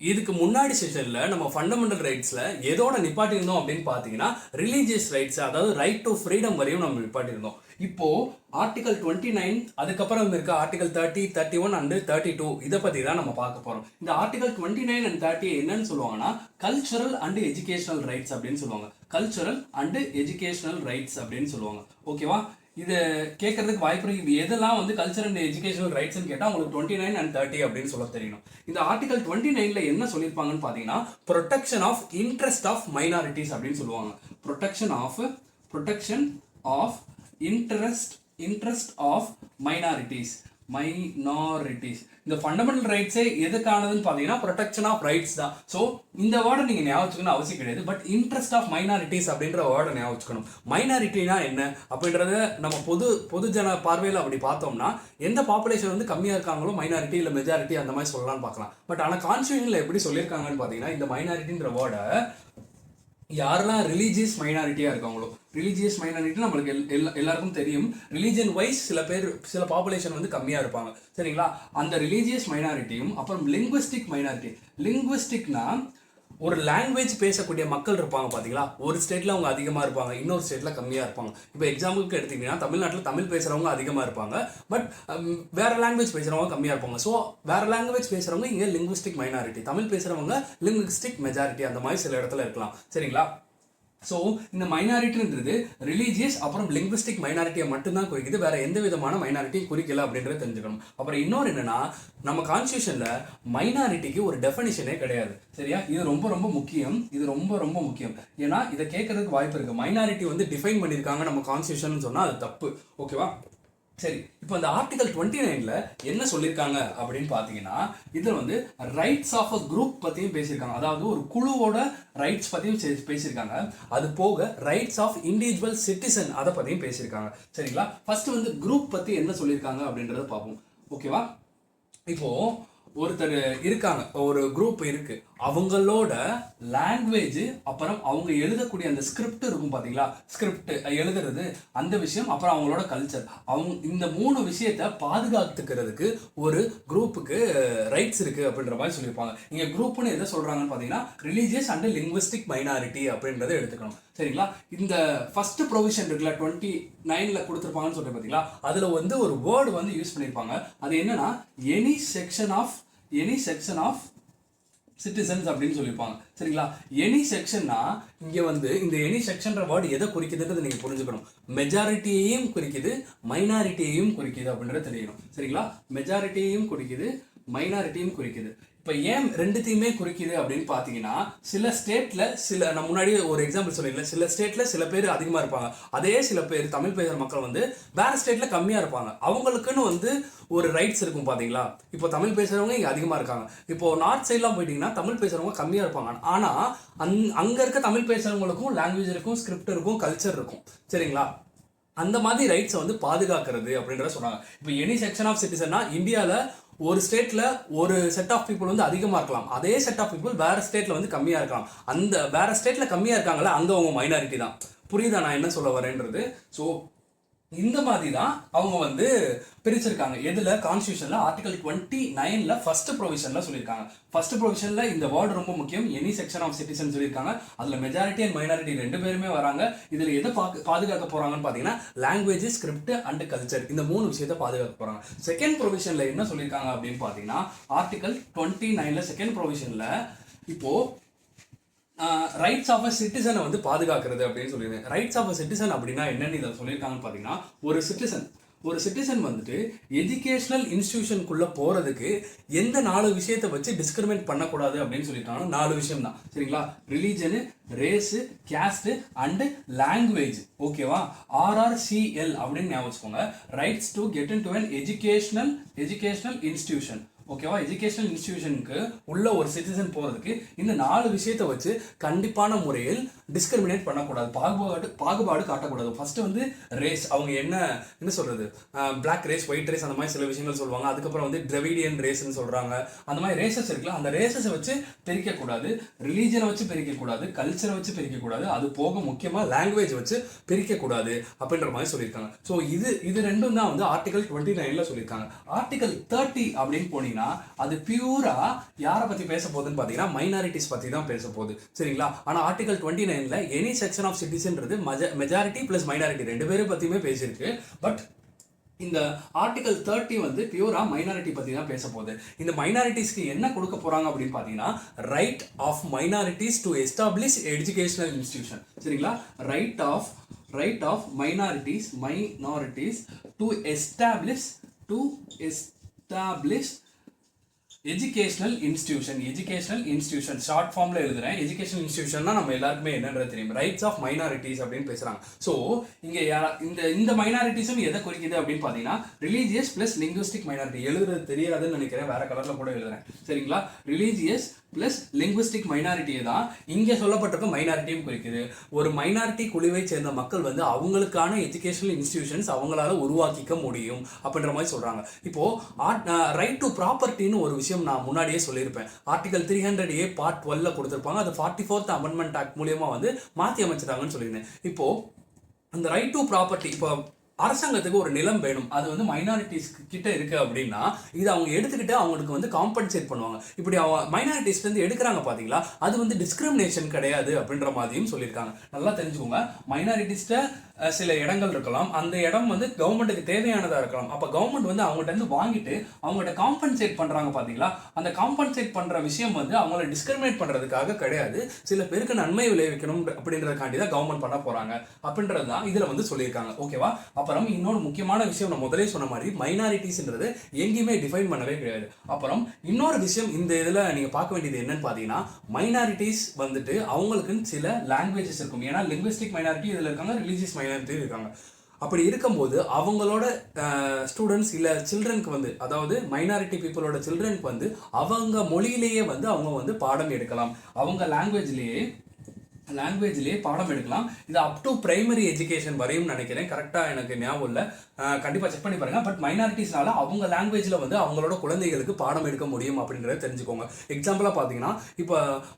இதுக்கு முன்னாடி செஷன்ல நம்ம ஃபண்டமெண்டல் ரைட்ஸ்ல எதோட நிப்பாட்டியிருந்தோம் அப்படின்னு பார்த்தீங்கன்னா ரிலீஜியஸ் ரைட்ஸ், அதாவது ரைட் டு ஃப்ரீடம் வரையும் நம்ம நிப்பாட்டியிருந்தோம். இப்போ ஆர்டிகல் 29, அதுக்கப்புறம் இருக்க ஆர்டிகல் 30, 31 அண்ட் 32 இதை பத்தி தான் நம்ம பார்க்க போறோம். இந்த ஆர்டிகல் 29 அண்ட் 30 என்னன்னு சொல்லுவாங்கன்னா கல்ச்சுரல் அண்ட் எஜுகேஷனல் ரைட்ஸ் அப்படின்னு சொல்லுவாங்க. கல்ச்சுரல் அண்ட் எஜுகேஷனல் ரைட்ஸ் அப்படின்னு சொல்லுவாங்க. ஓகேவா? இது கேட்கறதுக்கு வாய்ப்பு இருக்கு. எதெல்லாம் வந்து கல்ச்சர் அண்ட் எஜுகேஷனல் ரைட்ஸ்னு கேட்டால் உங்களுக்கு 29 அண்ட் 30 அப்படின்னு சொல்ல தெரியணும். இந்த ஆர்டிகல் 29ல என்ன சொல்லியிருப்பாங்கன்னு பார்த்தீங்கன்னா protection of interest of minorities அப்படின்னு சொல்லுவாங்க. Protection of interest of minorities. இந்த ஃபண்டமெண்டல் ரைட்ஸே எதுக்கானதுன்னு பார்த்தீங்கன்னா ப்ரொடெக்ஷன் ஆஃப் ரைட்ஸ் தான். ஸோ இந்த வேர்டை நீங்கள் ஞாபகம் வச்சுக்கணும் அவசியம் கிடையாது. பட் இன்ட்ரெஸ்ட் ஆஃப் மைனாரிட்டிஸ் அப்படின்ற வேர்டை ஞாபகம் வச்சுக்கணும். மைனாரிட்டினா என்ன அப்படின்றத நம்ம பொதுஜன பார்வையில் அப்படி பார்த்தோம்னா எந்த பாப்புலேஷன் வந்து கம்மியாக இருக்காங்களோ மைனாரிட்டி இல்லை மெஜாரிட்டி அந்த மாதிரி சொல்லலாம்னு பார்க்கலாம். பட் ஆனால் கான்ஸ்டியூஷனில் எப்படி சொல்லியிருக்காங்கன்னு பார்த்தீங்கன்னா இந்த மைனாரிட்டின்ற வேர்டை யாரெல்லாம் ரிலீஜியஸ் மைனாரிட்டியாக இருக்காங்களோ, ரிலீஜியஸ் மைனாரிட்டி நம்மளுக்கு எல்லாருக்கும் தெரியும். ரிலீஜன் வைஸ் சில பாப்புலேஷன் வந்து கம்மியாக இருப்பாங்க, சரிங்களா? அந்த ரிலீஜியஸ் மைனாரிட்டியும் அப்புறம் லிங்குவிஸ்டிக் மைனாரிட்டி. லிங்குவிஸ்டிக்னா ஒரு லாங்குவேஜ் பேசக்கூடிய மக்கள் இருப்பாங்க பார்த்தீங்களா? ஒரு ஸ்டேட்டில் அவங்க அதிகமாக இருப்பாங்க, இன்னொரு ஸ்டேட்டில் கம்மியாக இருப்பாங்க. இப்போ எக்ஸாம்பிளுக்கு எடுத்தீங்கன்னா தமிழ்நாட்டில் தமிழ் பேசுகிறவங்க அதிகமாக இருப்பாங்க, பட் வேற லாங்குவேஜ் பேசுகிறவங்க கம்மியாக இருப்பாங்க. ஸோ வேற லாங்குவேஜ் பேசுகிறவங்க இங்கே லிங்குவிஸ்டிக் மைனாரிட்டி, தமிழ் பேசுகிறவங்க லிங்குவிஸ்டிக் மெஜாரிட்டி, அந்த மாதிரி சில இடத்துல இருக்கலாம், சரிங்களா? ஸோ இந்த மைனாரிட்டின்றது ரிலீஜியஸ் அப்புறம் லிங்குவிஸ்டிக் மைனாரிட்டியை மட்டும்தான் குறிக்குது, வேற எந்த விதமான மைனாரிட்டியும் குறிக்கல அப்படின்றத தெரிஞ்சுக்கணும். அப்புறம் இன்னொரு என்னன்னா, நம்ம கான்ஸ்டியூஷன்ல மைனாரிட்டிக்கு ஒரு டெஃபினிஷனே கிடையாது, சரியா? இது ரொம்ப ரொம்ப முக்கியம். ஏன்னா இதை கேட்கறதுக்கு வாய்ப்பு இருக்கு. மைனாரிட்டி வந்து டிஃபைன் பண்ணியிருக்காங்க நம்ம கான்ஸ்டியூஷன் சொன்னா அது தப்பு, ஓகேவா? சரி, இப்போ இந்த ஆர்டிகல் 29ல என்ன சொல்லியிருக்காங்க அப்படின்னு பார்த்தீங்கன்னா இதில் வந்து ரைட்ஸ் ஆஃப் அ குரூப் பற்றியும் பேசியிருக்காங்க. அதாவது ஒரு குழுவோட ரைட்ஸ் பற்றியும் பேசியிருக்காங்க. அது போக ரைட்ஸ் ஆஃப் இண்டிவிஜுவல் சிட்டிசன் அதை பற்றியும் பேசியிருக்காங்க, சரிங்களா? ஃபர்ஸ்ட் வந்து குரூப் பற்றி என்ன சொல்லியிருக்காங்க அப்படின்றத பார்ப்போம், ஓகேவா? இப்போ ஒருத்தர் இருக்காங்க, ஒரு குரூப் இருக்கு, அவங்களோட லாங்குவேஜ் அப்புறம் அவங்க எழுதக்கூடிய அந்த ஸ்கிரிப்ட் இருக்கும் பார்த்தீங்களா? ஸ்கிரிப்ட் எழுதுறது அந்த விஷயம், அப்புறம் அவங்களோட கல்ச்சர், இந்த 3 விஷயத்தை பாதுகாத்துக்கிறதுக்கு ஒரு குரூப்புக்கு ரைட்ஸ் இருக்கு அப்படின்ற மாதிரி சொல்லியிருப்பாங்க. இங்க குரூப்னு எதை சொல்றாங்கன்னு பார்த்தீங்கன்னா ரிலீஜியஸ் அண்ட் லிங்குவிஸ்டிக் மைனாரிட்டி அப்படின்றத எடுத்துக்கணும், சரிங்களா? இந்த ஃபர்ஸ்ட் ப்ரொவிஷன் இருக்குல்ல 29ல கொடுத்துருப்பாங்கன்னு சொல்லிட்டு பார்த்தீங்களா? அதுல வந்து ஒரு வேர்டு வந்து யூஸ் பண்ணியிருப்பாங்க. அது என்னன்னா எனி செக்ஷன் ஆஃப் சிட்டிசன்ஸ் அப்படின்னு சொல்லியிருப்பாங்க, சரிங்களா? எனி செக்ஷன்னா இங்கே வந்து இந்த எனி செக்ஷன்ற வேர்டு எதை குறிக்குதுன்றது நீங்கள் புரிஞ்சுக்கணும். மெஜாரிட்டியையும் குறிக்குது, மைனாரிட்டியையும் குறிக்குது அப்படின்றது தெரியணும், சரிங்களா? மெஜாரிட்டியையும் குறிக்குது, மைனாரிட்டியும் குறிக்குது. இப்போ ஏன் ரெண்டுத்தையுமே குறிக்குது அப்படின்னு பார்த்தீங்கன்னா சில ஸ்டேட்ல நான் முன்னாடி ஒரு எக்ஸாம்பிள் சொல்லியிருக்கேன், சில ஸ்டேட்ல சில பேர் அதிகமாக இருப்பாங்க, அதே சில பேர் தமிழ் பேசுகிற மக்கள் வந்து வேற ஸ்டேட்ல கம்மியாக இருப்பாங்க. அவங்களுக்குன்னு வந்து ஒரு ரைட்ஸ் இருக்கும் பார்த்தீங்களா? இப்போ தமிழ் பேசுகிறவங்க இங்கே அதிகமாக இருக்காங்க. இப்போ நார்த் சைட்லாம் போயிட்டீங்கன்னா தமிழ் பேசுகிறவங்க கம்மியாக இருப்பாங்க. ஆனால் அங்கே இருக்க தமிழ் பேசுகிறவங்களுக்கும் லாங்குவேஜ் இருக்கும், ஸ்கிரிப்ட் இருக்கும், கல்ச்சர் இருக்கும், சரிங்களா? அந்த மாதிரி ரைட்ஸை வந்து பாதுகாக்கிறது அப்படின்றத சொன்னாங்க. இப்போ எனி செக்ஷன் ஆஃப் சிட்டிசன்னா இந்தியாவில் ஒரு ஸ்டேட்ல ஒரு செட் ஆஃப் பீப்புள் வந்து அதிகமாக இருக்கலாம், அதே செட் ஆஃப் பீப்புள் வேற ஸ்டேட்ல வந்து கம்மியாக இருக்கலாம். அந்த வேற ஸ்டேட்ல கம்மியாக இருக்காங்களா அங்கே அவங்க மைனாரிட்டி தான். புரியுதா நான் என்ன சொல்ல வரேன்றது? ஸோ இந்த மாதிரி தான் அவங்க வந்து பிரிச்சிருக்காங்க. எதுல? கான்ஸ்டியூஷன்ல ஆர்டிகல் 29ல ஃபர்ஸ்ட் ப்ரொவிஷன்ல சொல்லியிருக்காங்க. ஃபர்ஸ்ட் ப்ரொவிஷன்ல இந்த வேர்டு ரொம்ப முக்கியம், எனி செக்ஷன் ஆஃப் சிட்டிசன் சொல்லியிருக்காங்க. அதுல மெஜாரிட்டி அண்ட் மைனாரிட்டி ரெண்டு பேருமே வராங்க. இதுல எதை பாதுகாக்க போறாங்கன்னு பாத்தீங்கன்னா லாங்குவேஜ், ஸ்கிரிப்ட் அண்ட் கல்ச்சர், இந்த 3 விஷயத்தை பாதுகாக்க போறாங்க. செகண்ட் ப்ரொவிஷன்ல என்ன சொல்லியிருக்காங்க அப்படின்னு பாத்தீங்கன்னா ஆர்டிகல் 29ல செகண்ட் ப்ரொவிஷன்ல இப்போ ரைட்ஸ் ஆஃப் அ சிட்டிசனை வந்து பாதுகாக்கிறது அப்படின்னு சொல்லியிருக்கேன். ரைட்ஸ் ஆஃப் அ சிட்டிசன் அப்படின்னா என்னன்னு இதை சொல்லியிருக்காங்கன்னு பார்த்தீங்கன்னா ஒரு சிட்டிசன் வந்துட்டு எஜுகேஷனல் இன்ஸ்டிடியூஷனுக்குள்ள போறதுக்கு எந்த 4 விஷயத்தை வச்சு டிஸ்கிரிமினேட் பண்ணக்கூடாது அப்படின்னு சொல்லியிருக்காங்க. 4 விஷயம் தான், சரிங்களா? Religion, race, caste and language, ஓகேவா? RRCL அப்படின்னு ஞாபகம் வச்சுக்கோங்க. Rights to get in to an educational institution, ஓகேவா? எஜுகேஷனல் இன்ஸ்டிடியூஷனுக்கு உள்ள ஒரு சிட்டிசன் போறதுக்கு இந்த 4 விஷயத்தை வச்சு கண்டிப்பான முறையில் டிஸ்கிரிமினேட் பண்ணக்கூடாது, பாகுபாடு காட்டக்கூடாது. ஃபர்ஸ்ட் வந்து ரேஸ், அவங்க என்ன சொல்றது, பிளாக் ரேஸ், ஒயிட் ரேஸ், அந்த மாதிரி சில விஷயங்கள் சொல்லுவாங்க. அதுக்கப்புறம் வந்து டிராவிடியன் ரேஸ்ன்னு சொல்றாங்க. அந்த மாதிரி ரேசஸ் இருக்குல்ல, அந்த ரேசஸை வச்சு பிரிக்கக்கூடாது, ரிலீஜனை வச்சு பிரிக்கக்கூடாது, கல்ச்சரை வச்சு பிரிக்கக்கூடாது, அது போக முக்கியமா லாங்குவேஜ் வச்சு பிரிக்கக்கூடாது அப்படின்ற மாதிரி சொல்லியிருக்காங்க. ஸோ இது ரெண்டும் தான் வந்து ஆர்டிகல் 29ல சொல்லியிருக்காங்க. ஆர்டிகல் 30 அப்படின்னு போனீங்கன்னா பார்த்தீங்கன்னா அது பியூரா யாரை பற்றி பேச போகுதுன்னு பார்த்தீங்கன்னா மைனாரிட்டிஸ் பற்றி தான் பேச போகுது. சரிங்களா? ஆனால் ஆர்டிகல் 29ல எனி செக்ஷன் ஆஃப் சிட்டிசன்றது மெஜாரிட்டி ப்ளஸ் மைனாரிட்டி ரெண்டு பேரும் பற்றியுமே பேசியிருக்கு. பட் இந்த ஆர்டிகல் 30 வந்து பியூரா மைனாரிட்டி பற்றி தான் பேச போகுது. இந்த மைனாரிட்டிஸ்க்கு என்ன கொடுக்க போகிறாங்க அப்படின்னு பார்த்தீங்கன்னா right of minorities to establish educational institution. சரிங்களா? Right of minorities to establish educational institution short ஃபார்ம்ல எழுதுறேன். எஜுகேஷனல் இன்ஸ்டிடியூஷன்னா நம்ம எல்லாருக்குமே என்னன்றது தெரியும். ரைட்ஸ் ஆஃப் மைனாரிட்டிஸ் அப்படின்னு பேசுறாங்க. ஸோ இங்க இந்த மைனாரிட்டிஸும் எதை குறிக்குது அப்படின்னு பார்த்தீங்கன்னா ரிலீஜியஸ் பிளஸ் லிங்குவிஸ்டிக் மைனாரிட்டி. எழுதுறது தெரியாதுன்னு நினைக்கிறேன், வேற கலர்ல கூட எழுதுறேன். சரிங்களா? ரிலீஜியஸ் பிளஸ் லிங்குவிஸ்டிக் மைனாரிட்டியை தான் இங்கே சொல்லப்பட்டிருக்க மைனாரிட்டியும் குறிக்குது. ஒரு மைனாரிட்டி குழுவை சேர்ந்த மக்கள் வந்து அவங்களுக்கான எஜுகேஷனல் இன்ஸ்டிடியூஷன்ஸ் அவங்களால உருவாக்கிக்க முடியும் அப்படின்ற மாதிரி சொல்றாங்க. இப்போ ரைட் டு ப்ராப்பர்ட்டின்னு ஒரு விஷயம் நான் முன்னாடியே சொல்லியிருப்பேன். ஆர்டிகல் 300A பார்ட் 12 கொடுத்துருப்பாங்க. அது 44th அமெண்ட்மெண்ட் ஆக்ட் மூலியமா வந்து மாற்றி அமைச்சிட்டாங்கன்னு சொல்லியிருந்தேன். இப்போ அந்த ரைட் டு ப்ராப்பர்ட்டி, இப்போ அரசாங்கத்துக்கு ஒரு நிலம் வேணும், அது வந்து மைனாரிட்டிஸ் கிட்ட இருக்கு அப்படின்னா இது அவங்க எடுத்துக்கிட்டு அவங்களுக்கு வந்து காம்பன்சேட் பண்ணுவாங்க. இப்படி மைனாரிட்டிஸ்ல இருந்து எடுக்கிறாங்க பாத்தீங்களா, அது வந்து டிஸ்கிரிமினேஷன் கிடையாது அப்படின்ற மாதிரியும் சொல்லியிருக்காங்க. நல்லா தெரிஞ்சுக்கோங்க. மைனாரிட்டிஸ்ட சில இடங்கள் இருக்கலாம், அந்த இடம் வந்து கவர்மெண்ட்டுக்கு தேவையானதா இருக்கலாம். அப்ப கவர்மெண்ட் வந்து அவங்ககிட்ட இருந்து வாங்கிட்டு அவங்கள்ட்ட காம்பன்சேட் பண்றாங்க பாத்தீங்களா, அந்த காம்பன்சேட் பண்ற விஷயம் வந்து அவங்கள டிஸ்கிரிமினேட் பண்றதுக்காக கிடையாது, சில பேருக்கு நன்மை விளைவிக்கணும் அப்படின்றதுக்காண்டி தான் கவர்மெண்ட் பண்ண போறாங்க அப்படின்றது தான் இதுல வந்து சொல்லியிருக்காங்க. ஓகேவா? அப்புறம் இன்னொரு முக்கியமான விஷயம், நான் முதலே சொன்ன மாதிரி மைனாரிட்டிஸ்ன்றது எங்கேயுமே டிஃபைன் பண்ணவே கிடையாது. அப்புறம் இன்னொரு விஷயம் இந்த இதில் நீங்கள் பார்க்க வேண்டியது என்னன்னு பார்த்தீங்கன்னா, மைனாரிட்டிஸ் வந்துட்டு அவங்களுக்குன்னு சில லாங்குவேஜஸ் இருக்கும். ஏன்னா லிங்குவிஸ்டிக் மைனாரிட்டி இதில் இருக்காங்க, ரிலீஜியஸ் மைனாரிட்டி இருக்காங்க. அப்படி இருக்கும்போது அவங்களோட ஸ்டூடெண்ட்ஸ் இல்லை சில்ட்ரனுக்கு வந்து, அதாவது மைனாரிட்டி பீப்புளோட சில்ட்ரனுக்கு வந்து அவங்க மொழியிலேயே வந்து அவங்க வந்து பாடம் எடுக்கலாம், அவங்க லாங்குவேஜ்லேயே பாடம் எடுக்கலாம். இது அப் டு பிரைமரி எஜுகேஷன் வரையும் நினைக்கிறேன், கரெக்டாக எனக்கு ஞாபகம் இல்லை, கண்டிப்பாக செக் பண்ணி பாருங்க. பட் மைனாரிட்டிஸ்னால அவங்க லாங்குவேஜில் வந்து அவங்களோட குழந்தைகளுக்கு பாடம் எடுக்க முடியும் அப்படின்றத தெரிஞ்சுக்கோங்க. எக்ஸாம்பிளாக பார்த்தீங்கன்னா இப்போ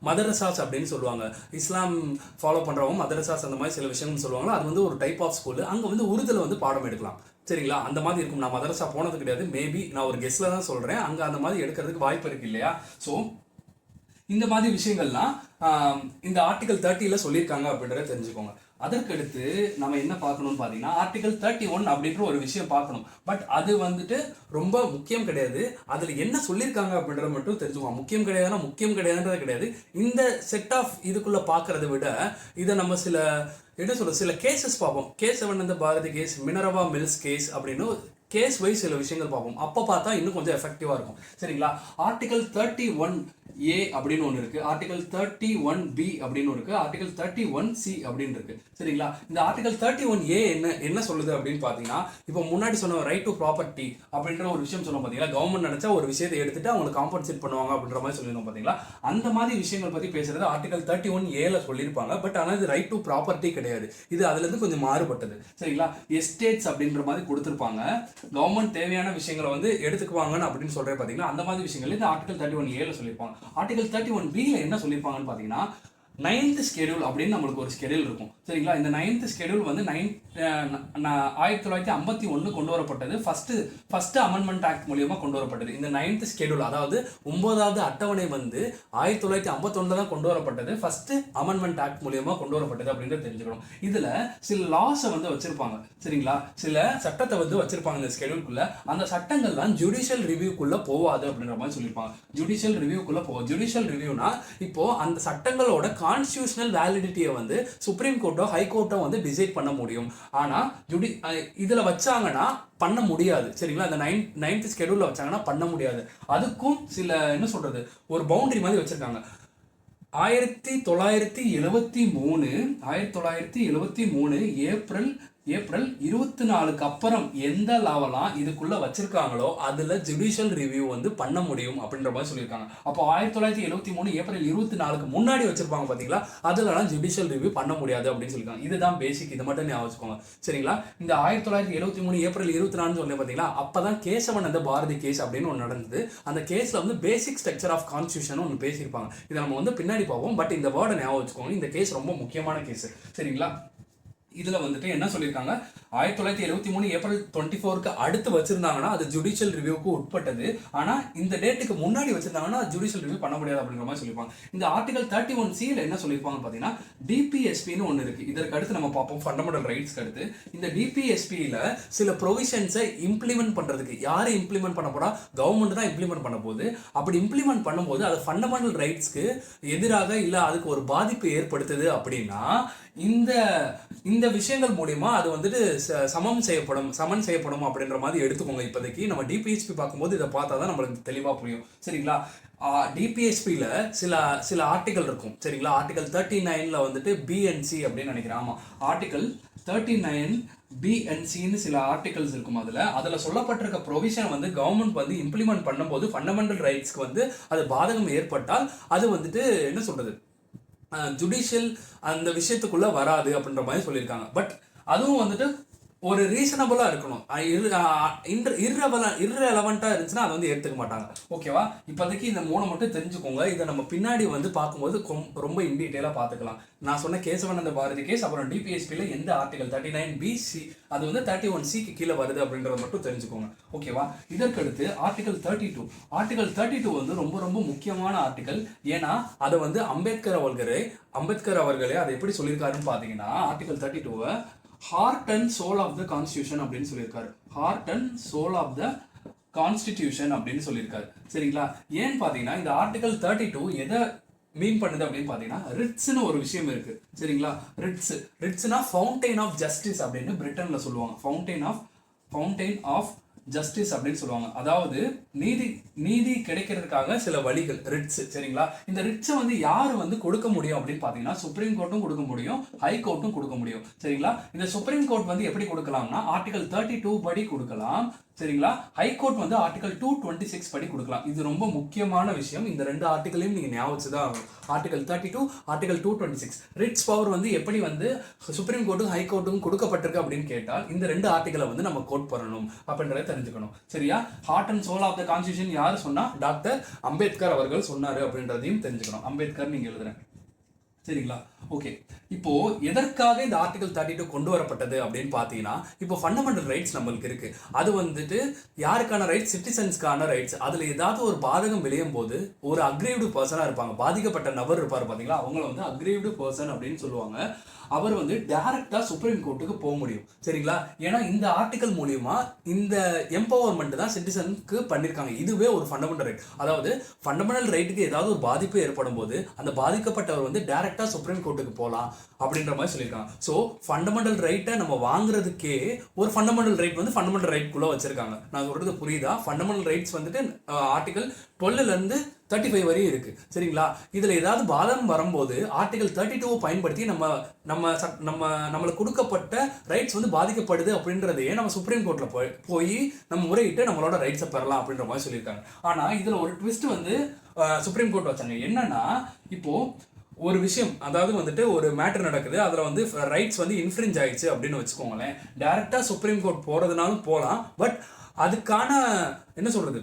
மதரசாஸ் அப்படின்னு சொல்லுவாங்க, இஸ்லாம் ஃபாலோ பண்ணுறவங்க மதரசாஸ் அந்த மாதிரி சில விஷயங்கள் சொல்லுவாங்க. அது வந்து ஒரு டைப் ஆஃப் ஸ்கூல், அங்கே வந்து உருதுல வந்து பாடம் எடுக்கலாம். சரிங்களா? அந்த மாதிரி இருக்கும். நான் மதரசா போனது கிடையாது, மேபி நான் ஒரு கெஸ்ட்ல தான் சொல்கிறேன், அங்கே அந்த மாதிரி எடுக்கிறதுக்கு வாய்ப்பு இருக்கு இல்லையா? ஸோ இந்த மாதிரி விஷயங்கள்லாம் இந்த ஆர்டிகல் 30ல சொல்லியிருக்காங்க அப்படின்றத தெரிஞ்சுக்கோங்க. அதற்கடுத்து நம்ம என்ன பார்க்கணும்னு பார்த்தீங்கன்னா ஆர்டிகல் 31 அப்படின்ற ஒரு விஷயம் பார்க்கணும். பட் அது வந்துட்டு ரொம்ப முக்கியம் கிடையாது. அதில் என்ன சொல்லியிருக்காங்க அப்படின்றத மட்டும் தெரிஞ்சுக்கோங்க. முக்கியம் கிடையாதுன்றது கிடையாது. இந்த செட் ஆஃப் இதுக்குள்ள பார்க்கறத விட இதை நம்ம சில கேசஸ் பார்ப்போம். Kesavananda Bharati case, Minerva Mills case அப்படின்னு கேஸ் வைஸ் சில விஷயங்கள் பார்ப்போம். அப்போ பார்த்தா இன்னும் கொஞ்சம் எஃபெக்டிவாக இருக்கும். சரிங்களா? ஆர்டிகல் 31A அப்படின்னு ஒன்று இருக்கு, ஆர்டிகல் 31B அப்படின்னு இருக்கு, ஆர்டிகல் 31C அப்படின்னு இருக்கு. சரிங்களா? இந்த ஆர்டிகல் 31A என்ன சொல்லுது அப்படின்னு பார்த்தீங்கன்னா, இப்போ முன்னாடி சொன்ன ரைட் டு ப்ராப்பர்ட்டி அப்படின்ற ஒரு விஷயம் சொன்னோம் பார்த்தீங்களா, கவர்மெண்ட் நினைச்சா ஒரு விஷயத்தை எடுத்துட்டு அவங்களுக்கு காம்பன்சேட் பண்ணுவாங்க அப்படின்ற மாதிரி சொல்லியிருந்தோம் பார்த்தீங்களா, அந்த மாதிரி விஷயங்கள் பற்றி பேசுறது ஆர்டிகல் 31A சொல்லியிருப்பாங்க. பட் ஆனால் இது ரைட் டு ப்ராப்பர்ட்டி கிடையாது, இது அதுல இருந்து கொஞ்சம் மாறுபட்டது. சரிங்களா? எஸ்டேட்ஸ் அப்படின்ற மாதிரி கொடுத்துருப்பாங்க, கவர்மெண்ட் தேவையான விஷயங்களை வந்து எடுத்துக்குவாங்கன்னு அப்படின்னு சொல்றேன் பார்த்தீங்களா, அந்த மாதிரி விஷயங்கள் இந்த ஆர்டிகல் 31A சொல்லியிருப்பாங்க. ஆர்டிகல் 31B என்ன சொல்லியிருப்பாங்கன்னு பார்த்தீங்கன்னா, 9th ஸ்கெடியூல் அப்படின்னு நம்மளுக்கு ஒரு ஸ்கெடியூல் இருக்கும். சரிங்களா? இந்த 9th ஸ்கெடியூல் வந்து 1951 கொண்டு வரப்பட்டது. ஃபர்ஸ்ட் அமெண்ட்மெண்ட் ஆக்ட் மூலியமா கொண்டு வரப்பட்டது. இந்த 9th ஸ்கெடியூல், அதாவது 9வது அட்டவணை வந்து 1951 தான் கொண்டு வரப்பட்டது. ஃபர்ஸ்ட் அமெண்ட்மெண்ட் ஆக்ட் மூலியமா கொண்டு வரப்பட்டது அப்படின்றத தெரிஞ்சுக்கணும். இதுல சில லாஸை வந்து வச்சிருப்பாங்க. சரிங்களா? சில சட்டத்தை வந்து வச்சிருப்பாங்க இந்த ஸ்கெடியூலுக்குள்ள. அந்த சட்டங்கள்லாம் ஜுடிஷியல் ரிவ்யூக்குள்ள போவாது அப்படின்ற மாதிரி சொல்லியிருப்பாங்க. ஜுடிஷியல் ரிவ்யூக்குள்ள போகும். ஜுடிஷியல் ரிவ்யூனா இப்போ அந்த சட்டங்களோட கான்ஸ்டிடியூஷனல் வேலிடிட்டியை வந்து சுப்ரீம் கோர்ட்டோ ஹை கோர்ட்டோ வந்து டிசைட் பண்ண முடியும். ஆனா இதுல வச்சாங்கன்னா பண்ண முடியாது. சரிங்களா? அந்த 9th ஸ்கெடியூல்ல வச்சாங்கன்னா பண்ண முடியாது. அதுக்கும் சில என்ன சொல்றது, ஒரு பவுண்டரி மாதிரி வச்சிருக்காங்க. 1973 ஏப்ரல் 24க்கு அப்புறம் எந்த லாவெல்லாம் இதுக்குள்ள வச்சிருக்காங்களோ அதுல ஜுடிஷியல் ரிவ்யூ வந்து பண்ண முடியும் அப்படின்ற மாதிரி சொல்லியிருக்காங்க. அப்போ 1973 ஏப்ரல் 24க்கு முன்னாடி வச்சிருப்பாங்க பாத்தீங்களா, அதுலலாம் ஜுடிஷியல் ரிவ்யூ பண்ண முடியாது அப்படின்னு சொல்லியிருக்காங்க. இதுதான் பேசிக், இது மட்டும் ஞாபகம் வச்சுக்கோங்க. சரிங்களா? இந்த 1973 ஏப்ரல் 24 சொல்லி பாத்தீங்களா, அப்பதான் கேசவனந்த பாரதி கேஸ் அப்படின்னு ஒன்று நடந்தது. அந்த கேஸ்ல வந்து பேசிக் ஸ்ட்ரக்சர் ஆஃப் கான்ஸ்டியூஷன் ஒன்று பேசியிருப்பாங்க. இதை நம்ம வந்து பின்னாடி பார்ப்போம். பட் இந்த வேர்டை ஞாபகம் வச்சுக்கோங்க, இந்த கேஸ் ரொம்ப முக்கியமான கேஸ். சரிங்களா? இதுல வந்துட்டு என்ன சொல்லியிருக்காங்க, 1973 ஏப்ரல் 24க்கு அடுத்து வச்சிருந்தாங்கன்னா அது ஜுடிஷியல் ரிவ்யூக்கு உட்பட்டது. ஆனா இந்த டேட்டுக்கு முன்னாடி வச்சிருந்தாங்கன்னா ஜுடிஷியல் ரிவ்யூ பண்ண முடியாது அப்படிங்கிற மாதிரி சொல்லியிருப்பாங்க. இந்த ஆர்டிகல் 31C என்ன சொல்லியிருப்பாங்க பார்த்தீங்கன்னா, டிபிஎஸ்பின்னு ஒன்று இருக்கு. இதற்கு அடுத்து நம்ம பார்ப்போம் ஃபண்டமெண்டல் ரைட்ஸ்க்கு அடுத்து. இந்த டிபிஎஸ்பியில் சில ப்ரொவிஷன்ஸை இம்ப்ளிமெண்ட் பண்றதுக்கு யார் இம்ப்ளிமெண்ட் பண்ண போறா, கவர்மெண்ட் தான் இம்ப்ளிமெண்ட் பண்ண போகுது. அப்படி இம்ப்ளிமெண்ட் பண்ணும்போது அது ஃபண்டமெண்டல் ரைட்ஸ்க்கு எதிராக இல்லை அதுக்கு ஒரு பாதிப்பு ஏற்படுத்துது அப்படின்னா இந்த இந்த விஷயங்கள் மூலியமா அது வந்துட்டு சமன் செய்யப்படும் அப்படின்ற மாதிரி எடுத்துக்கோங்க. இப்போதைக்கு நம்ம டிபிஎஸ்பி பார்க்கும்போது இதை பார்த்தா தான் நம்மளுக்கு தெளிவாக புரியும். சரிங்களா? டிபிஎஸ்பியில் சில ஆர்டிகல் இருக்கும். சரிங்களா? ஆர்டிகல் 39ல் வந்துட்டு பிஎன்சி அப்படின்னு நினைக்கிறேன். ஆமாம், ஆர்டிகல் 39 பிஎன்சின்னு சில ஆர்டிகல்ஸ் இருக்கும். அதில் சொல்லப்பட்டிருக்க ப்ரொவிஷன் வந்து கவர்மெண்ட் வந்து இம்ப்ளிமெண்ட் பண்ணும்போது ஃபண்டமெண்டல் ரைட்ஸ்க்கு வந்து அது பாதகம் ஏற்பட்டால் அது வந்துட்டு என்ன சொல்றது, ஜுடிஷியல் அந்த விஷயத்துக்குள்ள வராது அப்படின்ற மாதிரி சொல்லியிருக்காங்க. பட் அதுவும் வந்துட்டு ஒரு ரீசனபிளா இருக்கணும். irrelevant இருந்துச்சுன்னா அதை வந்து எடுத்துக்க மாட்டாங்க. ஓகேவா? இப்போதைக்கு இந்த 3 மட்டும் தெரிஞ்சுக்கோங்க. இதை நம்ம பின்னாடி வந்து பார்க்கும்போது ரொம்ப இன்டீட்டெயிலாக பார்த்துக்கலாம். நான் சொன்ன கேசவானந்த பாரதி கேஸ், அப்புறம் டிபிஎஸ்பியில் எந்த ஆர்டிகல் 39BC அது வந்து 31Cக்கு கீழே வருது அப்படின்றத மட்டும் தெரிஞ்சுக்கோங்க. ஓகேவா? இதற்கடுத்து ஆர்டிகல் 32 வந்து ரொம்ப ரொம்ப முக்கியமான ஆர்டிகல். ஏன்னா அதை வந்து அம்பேத்கர் அவர்களே அதை எப்படி சொல்லியிருக்காருன்னு பார்த்தீங்கன்னா, article 32 heart and soul of the constitution அப்படின்னு சொல்லியிருக்காரு. Heart and soul of the constitution அப்படின்னு சொல்லியிருக்காரு. சரிங்களா? ஏன்னு பார்த்தீங்கன்னா இந்த ஆர்டிகல் 32 எதை மீன் பண்ணுது அப்படின்னு பார்த்தீங்கன்னா, ரிட்ஸ்னு ஒரு விஷயம் இருக்கு. சரிங்களா? ரிட்ஸ்னா ஃபவுண்டைன் ஆஃப் ஜஸ்டிஸ் அப்படின்னு பிரிட்டன்ல சொல்லுவாங்க. ஃபவுண்டைன் ஆஃப் ஜஸ்டிஸ் அப்படின்னு சொல்லுவாங்க. அதாவது நீதி கிடைக்கிறதுக்காக சில வழிகள் ரிட்ஸ். சரிங்களா? இந்த ரிட்ஸை வந்து யார் வந்து கொடுக்க முடியும் அப்படின்னு பார்த்தீங்கன்னா, சுப்ரீம் கோர்ட்டும் கொடுக்க முடியும், ஹை கோர்ட்டும் கொடுக்க முடியும். சரிங்களா? இந்த சுப்ரீம் கோர்ட் வந்து எப்படி கொடுக்கலாம்னா ஆர்டிகல் 32 படி கொடுக்கலாம். சரிங்களா? ஹைகோர்ட் வந்து ஆர்டிகல் 226 படி கொடுக்கலாம். இது ரொம்ப முக்கியமான விஷயம். இந்த 2 ஆர்டிகளையும் நீங்க ஞாபகம் வச்சுதான் ஆகணும். Article 32, article 226. ரிட்ஸ் பவர் வந்து எப்படி வந்து சுப்ரீம் கோர்ட்டுக்கும் ஹைகோர்ட்டுக்கும் கொடுக்கப்பட்டிருக்கு அப்படின்னு கேட்டால் இந்த 2 ஆர்டிகலை வந்து நம்ம கோட் பண்ணணும் அப்படின்றத தெரிஞ்சுக்கணும். சரியா? Heart and soul of the constitution யார் சொன்னா, டாக்டர் அம்பேத்கர் அவர்கள் சொன்னாரு அப்படின்றதையும் தெரிஞ்சுக்கணும். அம்பேத்கர் நீங்க எழுதுறேன். சரிங்களா? ஓகே. இப்போ எதற்காக இந்த ஆர்டிகல் 32 கொண்டு வரப்பட்டது அப்படின்னு பார்த்தீங்கன்னா, இப்போ ஃபண்டமெண்டல் ரைட்ஸ் நம்மளுக்கு இருக்கு. அது வந்துட்டு யாருக்கான ரைட்ஸ், சிட்டிசன்ஸ்க்கான ரைட்ஸ். அதுல ஏதாவது ஒரு பாதகம் விளையும் போது ஒரு அக்ரீவ்டு பர்சனா இருப்பாங்க, பாதிக்கப்பட்ட நபர் இருப்பார் பாத்தீங்களா, அவங்கள வந்து அக்ரீவ்டு பர்சன் அப்படின்னு சொல்லுவாங்க. அவர் வந்து டைரக்டா சுப்ரீம் கோர்ட்டுக்கு போக முடியும். சரிங்களா? ஏன்னா இந்த ஆர்டிகல் மூலியமா இந்த எம்பவர்மெண்ட் தான் சிட்டிசனுக்கு பண்ணிருக்காங்க. இதுவே ஒரு ஃபண்டமெண்டல் ரைட். அதாவது ஃபண்டமெண்டல் ரைட்டுக்கு ஏதாவது ஒரு பாதிப்பு ஏற்படும் போது அந்த பாதிக்கப்பட்டவர் வந்து டைரக்டா சுப்ரீம் கோர்ட்டுக்கு போகலாம் அப்படின்ற மாதிரி சொல்லியிருக்காங்க. ஸோ ஃபண்டமெண்டல் ரைட்டை நம்ம வாங்குறதுக்கே ஒரு ஃபண்டமெண்டல் ரைட் வந்து ஃபண்டமெண்டல் ரைட் குள்ள வச்சிருக்காங்க. நான் சொல்றது புரியுதா? ஃபண்டமெண்டல் ரைட்ஸ் வந்துட்டு ஆர்டிகல் 12ல இருந்து 35 வரையும் இருக்கு. சரிங்களா? இதுல ஏதாவது பாதகம் வரும்போது ஆர்டிகல் 32 பயன்படுத்தி நம்மளுக்கு கொடுக்கப்பட்ட ரைட்ஸ் வந்து பாதிக்கப்படுது அப்படின்றதையே நம்ம சுப்ரீம் கோர்ட்ல போய் நம்ம முறையிட்டு நம்மளோட ரைட்ஸை பெறலாம் அப்படின்ற மாதிரி சொல்லியிருக்காங்க. ஆனா இதுல ஒரு ட்விஸ்ட் வந்து சுப்ரீம் கோர்ட் வச்சாங்க. என்னன்னா, இப்போ ஒரு விஷயம், அதாவது வந்துட்டு ஒரு மேட்டர் நடக்குது, அதுல வந்து ரைட்ஸ் வந்து இன்ஃப்ரிஞ்ச் ஆயிடுச்சு அப்படின்னு வச்சுக்கோங்களேன். டைரக்டா சுப்ரீம் கோர்ட் போறதுனாலும் போகலாம். பட் அதுக்கான என்ன சொல்றது,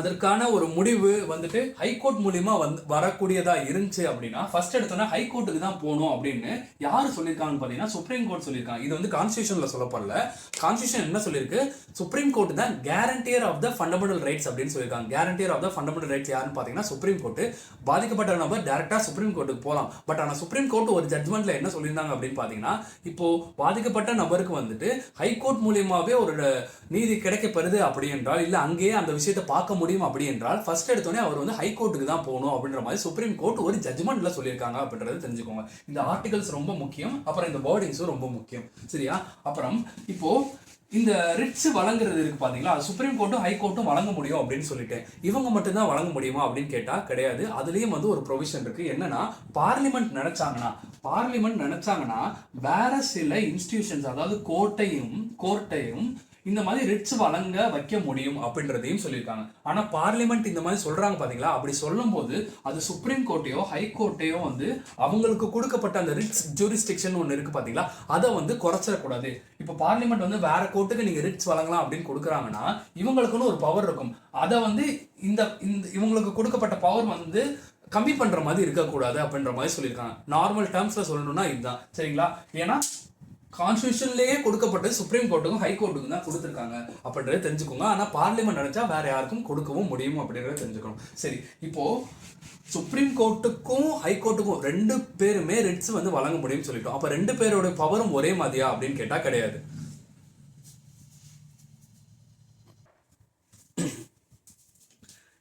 அதற்கான ஒரு முடிவு வந்துட்டு ஹைகோர்ட் மூலியமா வந்து வரக்கூடியதா இருந்துச்சு அப்படின்னா ஃபர்ஸ்ட் எடுத்தோன்னா ஹைகோர்ட்டுக்கு தான் போகணும் அப்படின்னு யார் சொல்லியிருக்காங்கன்னு பார்த்தீங்கன்னா சுப்ரீம் கோர்ட் சொல்லியிருக்காங்க. இது வந்து கான்ஸ்டியூஷன்ல சொல்லப்படல. கான்ஸ்டியூஷன் என்ன சொல்லியிருக்கு, சுப்ரீம் கோர்ட் தான் கேரண்டியர் ஆஃப் த ஃபண்டமெண்டல் ரைட்ஸ் அப்படின்னு சொல்லியிருக்காங்க. கேரண்டியர் ஆஃப் த ஃபண்டமெண்டல் ரைட்ஸ் யாருன்னு பார்த்தீங்கன்னா சுப்ரீம் கோர்ட். பாதிக்கப்பட்ட நபர் டைரக்டா சுப்ரீம் கோர்ட்டுக்கு போகலாம். பட் ஆனால் சுப்ரீம் கோர்ட் ஒரு ஜட்மெண்ட்ல என்ன சொல்லியிருந்தாங்க அப்படின்னு பார்த்தீங்கன்னா, இப்போ பாதிக்கப்பட்ட நபருக்கு வந்துட்டு ஹைகோர்ட் மூலியமாவே ஒரு நீதி கிடைக்கப்படுது அப்படி என்றால், இல்லை அங்கேயே அந்த விஷயத்தை பார்க்க முடியும் அப்படி என்றால் ஃபர்ஸ்ட் எடுத்தோடனே அவர் வந்து ஹைகோர்ட்டுக்கு தான் போகணும் அப்படின்ற மாதிரி சுப்ரீம் கோர்ட் ஒரு ஜட்மெண்ட்ல சொல்லியிருக்காங்க அப்படின்றத தெரிஞ்சுக்கோங்க. இந்த ஆர்டிகல்ஸ் ரொம்ப முக்கியம். அப்புறம் இந்த வேர்டிங்ஸும் ரொம்ப முக்கியம். சரியா? அப்புறம் இப்போ இந்த ரிட்ஸ் வழங்குறது இருக்கு பாத்தீங்களா, சுப்ரீம் கோர்ட்டும் ஹைகோர்ட்டும் வழங்க முடியும் அப்படின்னு சொல்லிட்டு இவங்க மட்டும் தான் வழங்க முடியுமா அப்படின்னு கேட்டா கிடையாது. அதுலயும் வந்து ஒரு ப்ரொவிஷன் இருக்கு. என்னன்னா, பார்லிமெண்ட் நினைச்சாங்கன்னா வேற சில இன்ஸ்டிடியூஷன்ஸ், அதாவது கோர்ட்டையும் இந்த மாதிரி ரிட்ஸ் வழங்க வைக்க முடியும் அப்படின்றதையும் சொல்லியிருக்காங்க. ஆனா பார்லிமெண்ட் இந்த மாதிரி சொல்றாங்க பாத்தீங்களா, அப்படி சொல்லும் போது அது சுப்ரீம் கோர்ட்டையோ ஹைகோர்ட்டையோ வந்து அவங்களுக்கு கொடுக்கப்பட்ட அந்த ரிட்ஸ் ஜூரிஸ்டிக்ஷன் ஒன்று இருக்கு பாத்தீங்களா, அதை வந்து குறைச்சிடக்கூடாது. இப்போ பார்லிமெண்ட் வந்து வேற கோர்ட்டுக்கு நீங்க ரிட்ஸ் வழங்கலாம் அப்படின்னு கொடுக்குறாங்கன்னா இவங்களுக்குன்னு ஒரு பவர் இருக்கும். அதை வந்து இந்த இவங்களுக்கு கொடுக்கப்பட்ட பவர் வந்து கம்மி பண்ற மாதிரி இருக்கக்கூடாது அப்படின்ற மாதிரி சொல்லியிருக்காங்க. நார்மல் டேர்ம்ஸ்ல சொல்லணும்னா இதுதான். சரிங்களா? ஏன்னா கான்ஸ்டியூஷன்லயே கொடுக்கப்பட்டு சுப்ரீம் கோர்ட்டுக்கும் ஹை கோர்ட்டுக்கும் தான் கொடுத்துருக்காங்க அப்படின்றத தெரிஞ்சுக்கோங்க. ஆனால் பார்லிமெண்ட் நினைச்சா வேற யாருக்கும் கொடுக்கவும் முடியும் அப்படின்றத தெரிஞ்சுக்கணும். சரி, இப்போ சுப்ரீம் கோர்ட்டுக்கும் ஹை கோர்ட்டுக்கும் ரெண்டு பேருமே ரிட்ஸ் வந்து வழங்க முடியும்னு சொல்லிட்டோம். அப்ப ரெண்டு பேரோட பவரும் ஒரே மாதிரியா அப்படின்னு கேட்டா கிடையாது.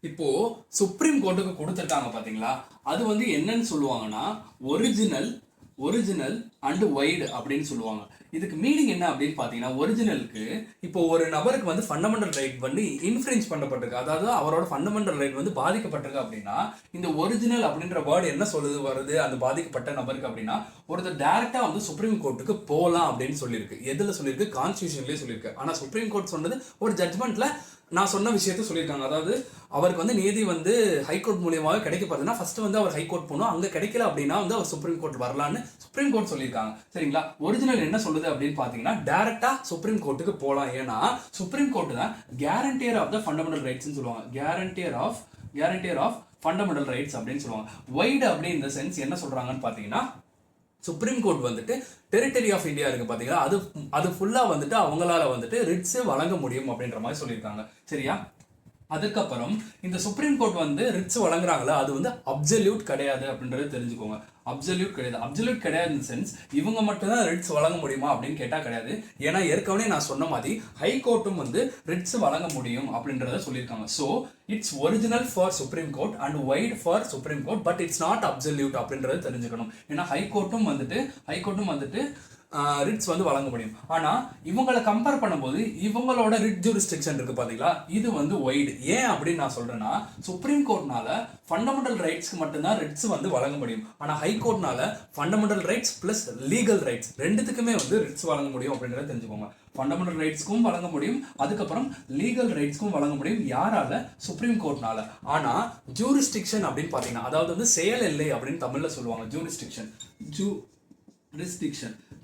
இப்போ சுப்ரீம் கோர்ட்டுக்கு கொடுத்துருக்காங்க பாத்தீங்களா, அது வந்து என்னன்னு சொல்லுவாங்கன்னா ஒரிஜினல் அண்ட் வைடு அப்படின்னு சொல்லுவாங்க. இதுக்கு மீனிங் என்ன அப்படின்னு பார்த்தீங்கன்னா, ஒரிஜினலுக்கு இப்போ ஒரு நபருக்கு வந்து ஃபண்டமெண்டல் ரைட் வந்து இன்ஃப்ரிஞ்ச் பண்ணப்பட்டிருக்கு, அதாவது அவரோட ஃபண்டமெண்டல் ரைட் வந்து பாதிக்கப்பட்டிருக்கு அப்படின்னா, இந்த ஒரிஜினல் அப்படின்ற வேர்டு என்ன சொல்லுது வருது அந்த பாதிக்கப்பட்ட நபருக்கு அப்படின்னா, ஒருத்தர் டைரக்டா வந்து சுப்ரீம் கோர்ட்டுக்கு போகலாம் அப்படின்னு சொல்லியிருக்கு. எதுல சொல்லியிருக்கு? கான்ஸ்டியூஷன்லேயே சொல்லியிருக்கு. ஆனால் சுப்ரீம் கோர்ட் சொன்னது ஒரு ஜட்மெண்ட்ல நான் சொன்ன விஷயத்த சொல்லியிருக்காங்க. அதாவது அவருக்கு வந்து நீதி வந்து ஹைகோர்ட் மூலியமாக கிடைக்கப்படுதுன்னா ஃபர்ஸ்ட் வந்து அவர் ஹைகோர்ட் போகணும், அங்கே கிடைக்கல அப்படின்னா வந்து அவர் சுப்ரீம் கோர்ட் வரலான்னு சுப்ரீம் கோர்ட் சொல்லியிருக்காங்க. சரிங்களா? ஒரிஜினல் என்ன சொல்லுது அப்படின்னு பார்த்தீங்கன்னா, டைரக்டா சுப்ரீம் கோர்ட்டுக்கு போகலாம். ஏன்னா சுப்ரீம் கோர்ட் தான் கேரண்டியர் ஆஃப் த ஃபண்டமெண்டல் ரைட்ஸ்னு சொல்லுவாங்க. கேரண்டியர் ஆஃப் ஃபண்டமெண்டல் ரைட்ஸ் அப்படின்னு சொல்லுவாங்க. வைடு அப்படி இந்த சென்ஸ் என்ன சொல்றாங்கன்னு பார்த்தீங்கன்னா, சுப்ரீம் கோர்ட் வந்துட்டு டெரிட்டரி ஆஃப் இந்தியா இருக்கு பாத்தீங்களா, அது ஃபுல்லா வந்துட்டு அவங்களால வந்துட்டு ரிட்ஸ் வழங்க முடியும் அப்படின்ற மாதிரி சொல்லியிருக்காங்க. சரியா? அதுக்கப்புறம் இந்த சுப்ரீம் கோர்ட் வந்து ரிட்ஸ் வழங்குறாங்களா, அது வந்து அப்சல்யூட் கிடையாது அப்படின்றது தெரிஞ்சுக்கோங்க. அப்சல்யூட் கிடையாது இன் சென்ஸ் இவங்க மட்டும் தான் ரிட்ஸ் வழங்க முடியுமா அப்படின்னு கேட்டா கிடையாது. ஏன்னா ஏற்கனவே நான் சொன்ன மாதிரி ஹை கோர்ட்டும் வந்து ரிட்ஸ் வழங்க முடியும் அப்படின்றத சொல்லியிருக்காங்க. So it's original for supreme court and wide for supreme court, but it's not absolute அப்படின்றத தெரிஞ்சுக்கணும். ஏன்னா ஹை கோர்ட்டும் வந்துட்டு ரிட்ஸ் வந்து வழங்க முடியும். ஆனா இவங்களை கம்பேர் பண்ணும்போது இவங்களோட ரிட் ஜூரிஸ்டிக்ஷன் இருக்கு பாத்தீங்களா, இது வந்து வைடு. ஏன் அப்படின்னு நான் சொல்றேன்னா, சுப்ரீம் கோர்ட்னால ஃபண்டமெண்டல் ரைட்ஸ்க்கு மட்டும்தான் ரிட்ஸ் வந்து வழங்க முடியும். ஆனா ஹை கோர்ட்னால fundamental rights plus legal rights ரெண்டுத்துக்குமே வந்து ரிட்ஸ் வழங்க முடியும் அப்படின்றத தெரிஞ்சுக்கோங்க. ஃபண்டமெண்டல் ரைட்ஸ்க்கும் வழங்க முடியும், அதுக்கப்புறம் லீகல் ரைட்ஸ்க்கும் வழங்க முடியும். யாரால? சுப்ரீம் கோர்ட்னால. ஆனா ஜூரிஸ்டிக்ஷன் அப்படின்னு பாத்தீங்கன்னா, அதாவது வந்து செயல் எல்லை அப்படின்னு தமிழ்ல சொல்லுவாங்க.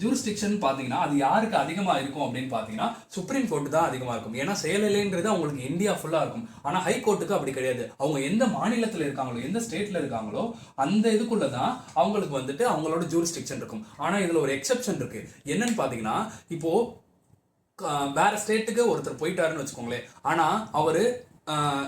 ஜூரிஸ்டிக்ஷன் பாத்தீங்கன்னா அது யாருக்கு அதிகமா இருக்கும் அப்படின்னு பாத்தீங்கன்னா, சுப்ரீம் கோர்ட் தான் அதிகமா இருக்கும். ஏன்னா செயலிலேன்றது அவங்களுக்கு இந்தியா ஃபுல்லா இருக்கும். ஆனா ஹை கோர்ட்டுக்கு அப்படி கிடையாது. அவங்க எந்த மாநிலத்துல இருக்காங்களோ, எந்த ஸ்டேட்ல இருக்காங்களோ அந்த இதுக்குள்ளதான் அவங்களுக்கு வந்துட்டு அவங்களோட ஜூரிஸ்டிக்ஷன் இருக்கும். ஆனா இதுல ஒரு எக்ஸெப்ஷன் இருக்கு. என்னன்னு பாத்தீங்கன்னா, இப்போ வேற ஸ்டேட்டுக்கு ஒருத்தர் போயிட்டாருன்னு வச்சுக்கோங்களேன், ஆனா அவரு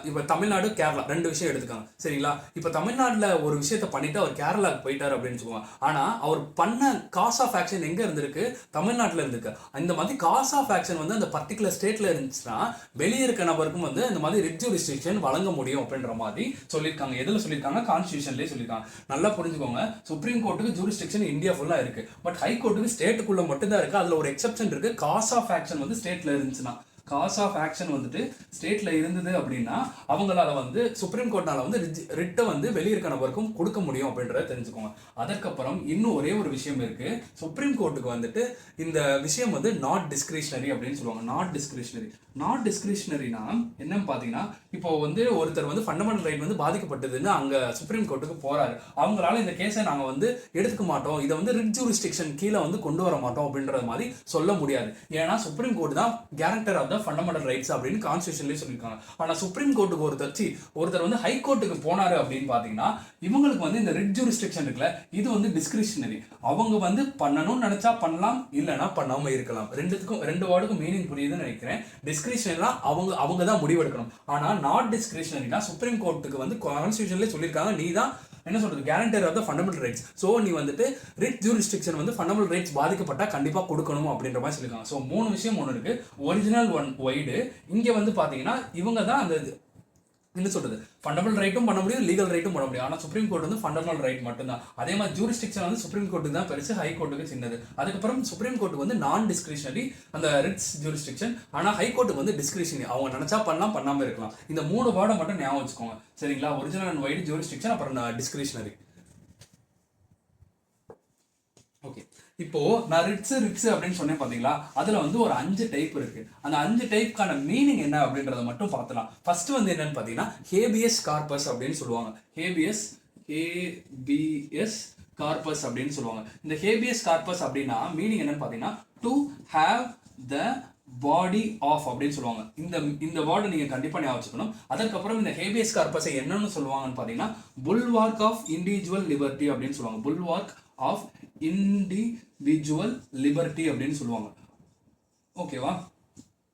இப்போ தமிழ்நாடு கேரளா ரெண்டு விஷயம் எடுத்துக்காங்க. சரிங்களா? இப்போ தமிழ்நாட்டில் ஒரு விஷயத்த பண்ணிட்டு அவர் கேரளாவுக்கு போயிட்டாரு அப்படின்னு சொல்லுவாங்க. ஆனால் அவர் பண்ண காஸ் ஆஃப் ஆக்ஷன் எங்கே இருந்திருக்கு? தமிழ்நாட்டில் இருந்திருக்கு. இந்த மாதிரி காஸ் ஆஃப் ஆக்ஷன் வந்து அந்த பர்டிகுலர் ஸ்டேட்ல இருந்துச்சுன்னா வெளியே இருக்க நபருக்கும் வந்து இந்த மாதிரி ரிட் ஜூரிஸ்டிக்ஷன் வழங்க முடியும் அப்படின்ற மாதிரி சொல்லியிருக்காங்க. எதில் சொல்லியிருக்காங்க? கான்ஸ்டியூஷன்லேயே சொல்லியிருக்காங்க. நல்லா புரிஞ்சுக்கோங்க. சுப்ரீம் கோர்ட்டுக்கு ஜூரிஸ்டிக்ஷன் இந்தியா ஃபுல்லாக இருக்கு, பட் ஹை கோர்ட்டுக்கு ஸ்டேட்டுக்குள்ள மட்டும்தான் இருக்கு. அதில் ஒரு எக்ஸெப்ஷன் இருக்கு. காஸ் ஆஃப் ஆக்ஷன் வந்து ஸ்டேட்ல இருந்துச்சுன்னா, காஸ் ஆஃப் ஆக்ஷன் வந்துட்டு ஸ்டேட்ல இருந்தது அப்படின்னா அவங்களால வந்து சுப்ரீம் கோர்ட்னால வந்து ரிட்டை வந்து வெளியிருக்க நபருக்கும் கொடுக்க முடியும் அப்படின்றத தெரிஞ்சுக்கோங்க. அதற்கப்புறம் இன்னும் ஒரே ஒரு விஷயம் இருக்கு. சுப்ரீம் கோர்ட்டுக்கு வந்துட்டு இந்த விஷயம் வந்து நாட் டிஸ்கிரிஷனரி அப்படின்னு சொல்லுவாங்க. நாட் டிஸ்கிரிஷனரினா என்னன்னு பாத்தீங்கன்னா, இப்போ வந்து ஒருத்தர் வந்து ஃபண்டமெண்டல் ரைட் வந்து பாதிக்கப்பட்டதுன்னு அங்க சுப்ரீம் கோர்ட்டுக்கு போறாரு. அவங்களால இந்த கேஸை நாங்க வந்து எடுத்துக்க மாட்டோம், இதை வந்து ரிட் ஜூரிஸ்டிக்ஷன் கீழே வந்து கொண்டு வர மாட்டோம் அப்படின்றது மாதிரி சொல்ல முடியாது. ஏன்னா சுப்ரீம் கோர்ட் தான் guarantor of the fundamental rights அப்படின்னு கான்ஸ்டியூஷன்லேயே சொல்லியிருக்காங்க. ஆனா சுப்ரீம் கோர்ட்டுக்கு ஒருத்தர் வந்து ஹை கோர்ட்டுக்கு போனாரு அப்படின்னு பாத்தீங்கன்னா, இவங்களுக்கு வந்து இந்த ரிட் ஜூரிஸ்டிக்ஷன் இருக்குல்ல, இது வந்து டிஸ்கிரிஷனரி. அவங்க வந்து பண்ணணும்னு நினைச்சா பண்ணலாம், இல்லைன்னா பண்ணாம இருக்கலாம். ரெண்டு வேர்டுக்கும் மீனிங் புரியுதுன்னு நினைக்கிறேன். டிஸ்கிரிஷனரினா அவங்க தான் முடிவெடுக்கணும். ஆனா நாட் டிஸ்கிரிஷனரினா சுப்ரீம் கோர்ட்டுக்கு வந்து கான்ஸ்டியூஷன்லேயே சொல்லியிருக்காங்க, நீ தான் என்ன சொல்றது, guarantor of the fundamental rights. So நீ வந்துட்டு ரிட் ஜூரிஸ்டிக்ஷன் வந்து ஃபண்டமெண்டல் ரைட்ஸ் பாதிக்கப்பட்டா கண்டிப்பா கொடுக்கணும் அப்படின்ற மாதிரி சொல்லியிருக்காங்க. ஸோ மூணு விஷயம் ஒன்று இருக்கு. Original one wide. இங்க வந்து பாத்தீங்கன்னா இவங்க தான் அந்த என்ன சொல்றது, ஃபண்டமெண்டல் ரைட்டும் பண்ண முடியும், லீகல் ரைட்டும் பண்ண முடியும். ஆனா சுப்ரீம் கோர்ட் வந்து ஃபண்டமெண்டல் ரைட் மட்டும் தான். அதே மாதிரி ஜூரிஸ்டிக்ஷன் வந்து சுப்ரீம் கோர்ட்டுக்கு தான் பெருசு, ஹை கோர்ட்டுக்கு சின்னது. அதுக்கப்புறம் சுப்ரீம் கோர்ட்டுக்கு வந்து நான் டிஸ்கிரிஷனரி அந்த ரிட்ஸ் ஜூரிஸ்டிக்ஷன். ஆனா ஹை கோர்ட்டுக்கு வந்து டிஸ்கிரிஷனரி. அவங்க நினைச்சா பண்ணலாம், பண்ணாம இருக்கலாம். இந்த மூணு வேர்டை மட்டும் ஞாபகம் வச்சுக்கோங்க. சரிங்களா? ஒரிஜினல் அண்ட் வைடு, ஜூரிஸ்டிக்ஷன், அப்புறம் டிஸ்கிரிஷனரி. ஓகே, இப்போ நான் ரிட்ஸ் அப்படின்னு சொன்னேன் பாத்தீங்களா, அதுல வந்து ஒரு 5 டைப் இருக்கு. அந்த 5 டைப்க்கான மீனிங் என்ன அப்படின்றத மட்டும் பார்க்கலாம். ஃபர்ஸ்ட் வந்து என்னன்னு பாத்தீங்கன்னா, ஹேபியஸ் கார்பஸ் அப்படின்னு சொல்லுவாங்க. ஹேபியஸ் கார்பஸ் அப்படின்னு சொல்லுவாங்க. இந்த ஹேபியஸ் கார்பஸ் அப்படின்னா மீனிங் என்னன்னு பாத்தீங்கன்னா, to have the body of அப்படின்னு சொல்லுவாங்க. இந்த வேர்டை நீங்க கண்டிப்பா ஞாபகம் வச்சுக்கணும். அதுக்கப்புறம் இந்த ஹேபியஸ் கார்பஸை என்னன்னு சொல்லுவாங்கன்னு பாத்தீங்கன்னா, புல்வார்க் ஆஃப் இண்டிவிஜுவல் லிபர்ட்டி அப்படின்னு சொல்லுவாங்க. புல்வார்க் ஆஃப் இண்டிவிஜுவல் லிபர்ட்டி அப்படின்னு சொல்லுவாங்க. ஓகேவா?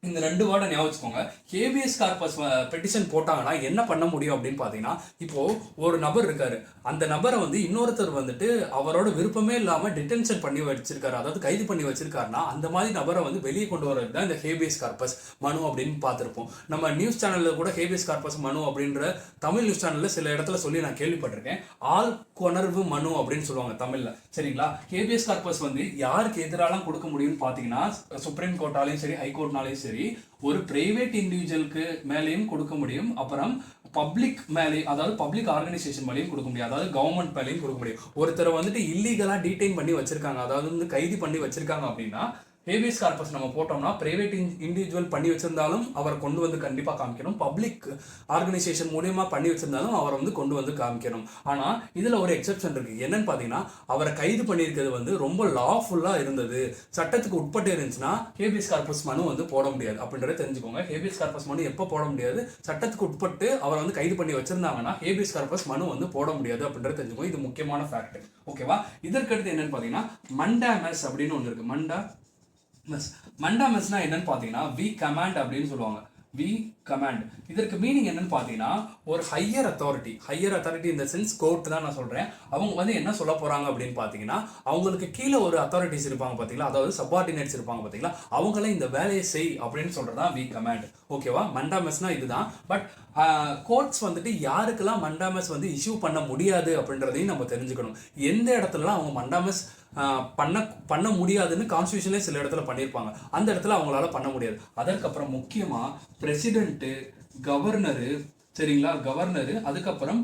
இந்த ரெண்டு வேர்டை ஞாபகம் வச்சுக்கோங்க. ஹேபியஸ் கார்பஸ் பெட்டிஷன் போட்டாங்கன்னா என்ன பண்ண முடியும் அப்படின்னு பார்த்தீங்கன்னா, இப்போ ஒரு நபர் இருக்காரு, அந்த நபரை வந்து இன்னொருத்தர் வந்துட்டு அவரோட விருப்பமே இல்லாமல் டிடென்ஷன் பண்ணி வச்சிருக்காரு, அதாவது கைது பண்ணி வச்சிருக்காருன்னா அந்த மாதிரி நபரை வந்து வெளியே கொண்டு வரது தான் இந்த ஹேபியஸ் கார்பஸ் மனு அப்படின்னு பார்த்துருப்போம். நம்ம நியூஸ் சேனலில் கூட ஹேபியஸ் கார்பஸ் மனு அப்படின்ற தமிழ் நியூஸ் சேனலில் சில இடத்துல சொல்லி நான் கேள்விப்பட்டிருக்கேன். ஆள் கொணர்வு மனு அப்படின்னு சொல்லுவாங்க தமிழில். சரிங்களா? ஹேபியஸ் கார்பஸ் வந்து யாருக்கு எதிராலாம் கொடுக்க முடியும்னு பார்த்தீங்கன்னா, சுப்ரீம் கோர்ட்டாலையும் சரி, ஹைகோர்ட்னாலையும் சரி, ஒரு பிரைவேட் இண்டிவிஜுவலுக்கு மேலேயும் கொடுக்க முடியும், அப்புறம் பப்ளிக் மேலே, அதாவது பப்ளிக் ஆர்கனைசேஷன் மேலேயும் கொடுக்க முடியும், அதாவது கவர்மெண்ட் மேலேயும் கொடுக்க முடியும். ஒருத்தரை வந்துட்டு இல்லீகலா டீடைன் பண்ணி வச்சிருக்காங்க, அதாவது வந்து கைது பண்ணி வச்சிருக்காங்க அப்படின்னா ஹேபியஸ் கார்பஸ் நம்ம போட்டோம்னா பிரைவேட் இண்டிவிஜுவல் பண்ணி வச்சிருந்தாலும் அவரை கொண்டு வந்து கண்டிப்பாக காமிக்கணும், பப்ளிக் ஆர்கனைசேஷன் மூலியமா பண்ணி வச்சிருந்தாலும் அவரை வந்து கொண்டு வந்து காமிக்கணும். ஆனால் இதில் ஒரு எக்ஸெப்ஷன் இருக்கு. என்னன்னு பார்த்தீங்கன்னா, அவரை கைது பண்ணியிருக்கிறது வந்து ரொம்ப லாஃபுல்லாக இருந்தது, சட்டத்துக்கு உட்பட்டு இருந்துச்சுன்னா ஹேபியஸ் கார்பஸ் மனு வந்து போட முடியாது அப்படின்றத தெரிஞ்சுக்கோங்க. ஹேபியஸ் கார்பஸ் மனு எப்போ போட முடியாது? சட்டத்துக்கு உட்பட்டு அவரை வந்து கைது பண்ணி வச்சிருந்தாங்கன்னா ஹேபியஸ் கார்பஸ் மனு வந்து போட முடியாது அப்படின்றத தெரிஞ்சுக்கோங்க. இது முக்கியமான ஃபேக்ட். ஓகேவா? இதற்கடுத்து என்னன்னு பார்த்தீங்கன்னா, மண்டாமஸ் அப்படின்னு ஒன்று இருக்கு. மண்டாமஸ்னா என்னன்னு பார்த்தீங்கன்னா, வி கமாண்ட் அப்படின்னு சொல்லுவாங்க. வி கமாண்ட் இதற்கு மீனிங் என்னன்னு பார்த்தீங்கன்னா, ஒரு ஹையர் அத்தாரிட்டி இந்த சென்ஸ் கோர்ட் தான் நான் சொல்றேன். அவங்க வந்து என்ன சொல்ல போறாங்க அப்படின்னு பார்த்தீங்கன்னா, அவங்களுக்கு கீழே ஒரு அத்தாரிட்டிஸ் இருப்பாங்க பார்த்தீங்களா, அதாவது சப்பார்டினேட்ஸ் இருப்பாங்க பார்த்தீங்களா, அவங்கள இந்த வேலையை செய் அப்படின்னு சொல்றதான் வி கமாண்ட். ஓகேவா? மண்டாமஸ்னா இதுதான். பட் கோர்ட்ஸ் வந்துட்டு யாருக்கெல்லாம் மண்டாமஸ் வந்து இஷ்யூ பண்ண முடியாது அப்படின்றதையும் நம்ம தெரிஞ்சுக்கணும். எந்த இடத்துலலாம் அவங்க மண்டாமஸ் பண்ண முடியாதுன்னு கான்ஸ்டியூஷன்லேயே சில இடத்துல பண்ணியிருப்பாங்க, அந்த இடத்துல அவங்களால பண்ண முடியாது. அதற்கப்புறம் முக்கியமாக பிரசிடென்ட்டு, கவர்னரு, சரிங்களா, கவர்னரு, அதுக்கப்புறம்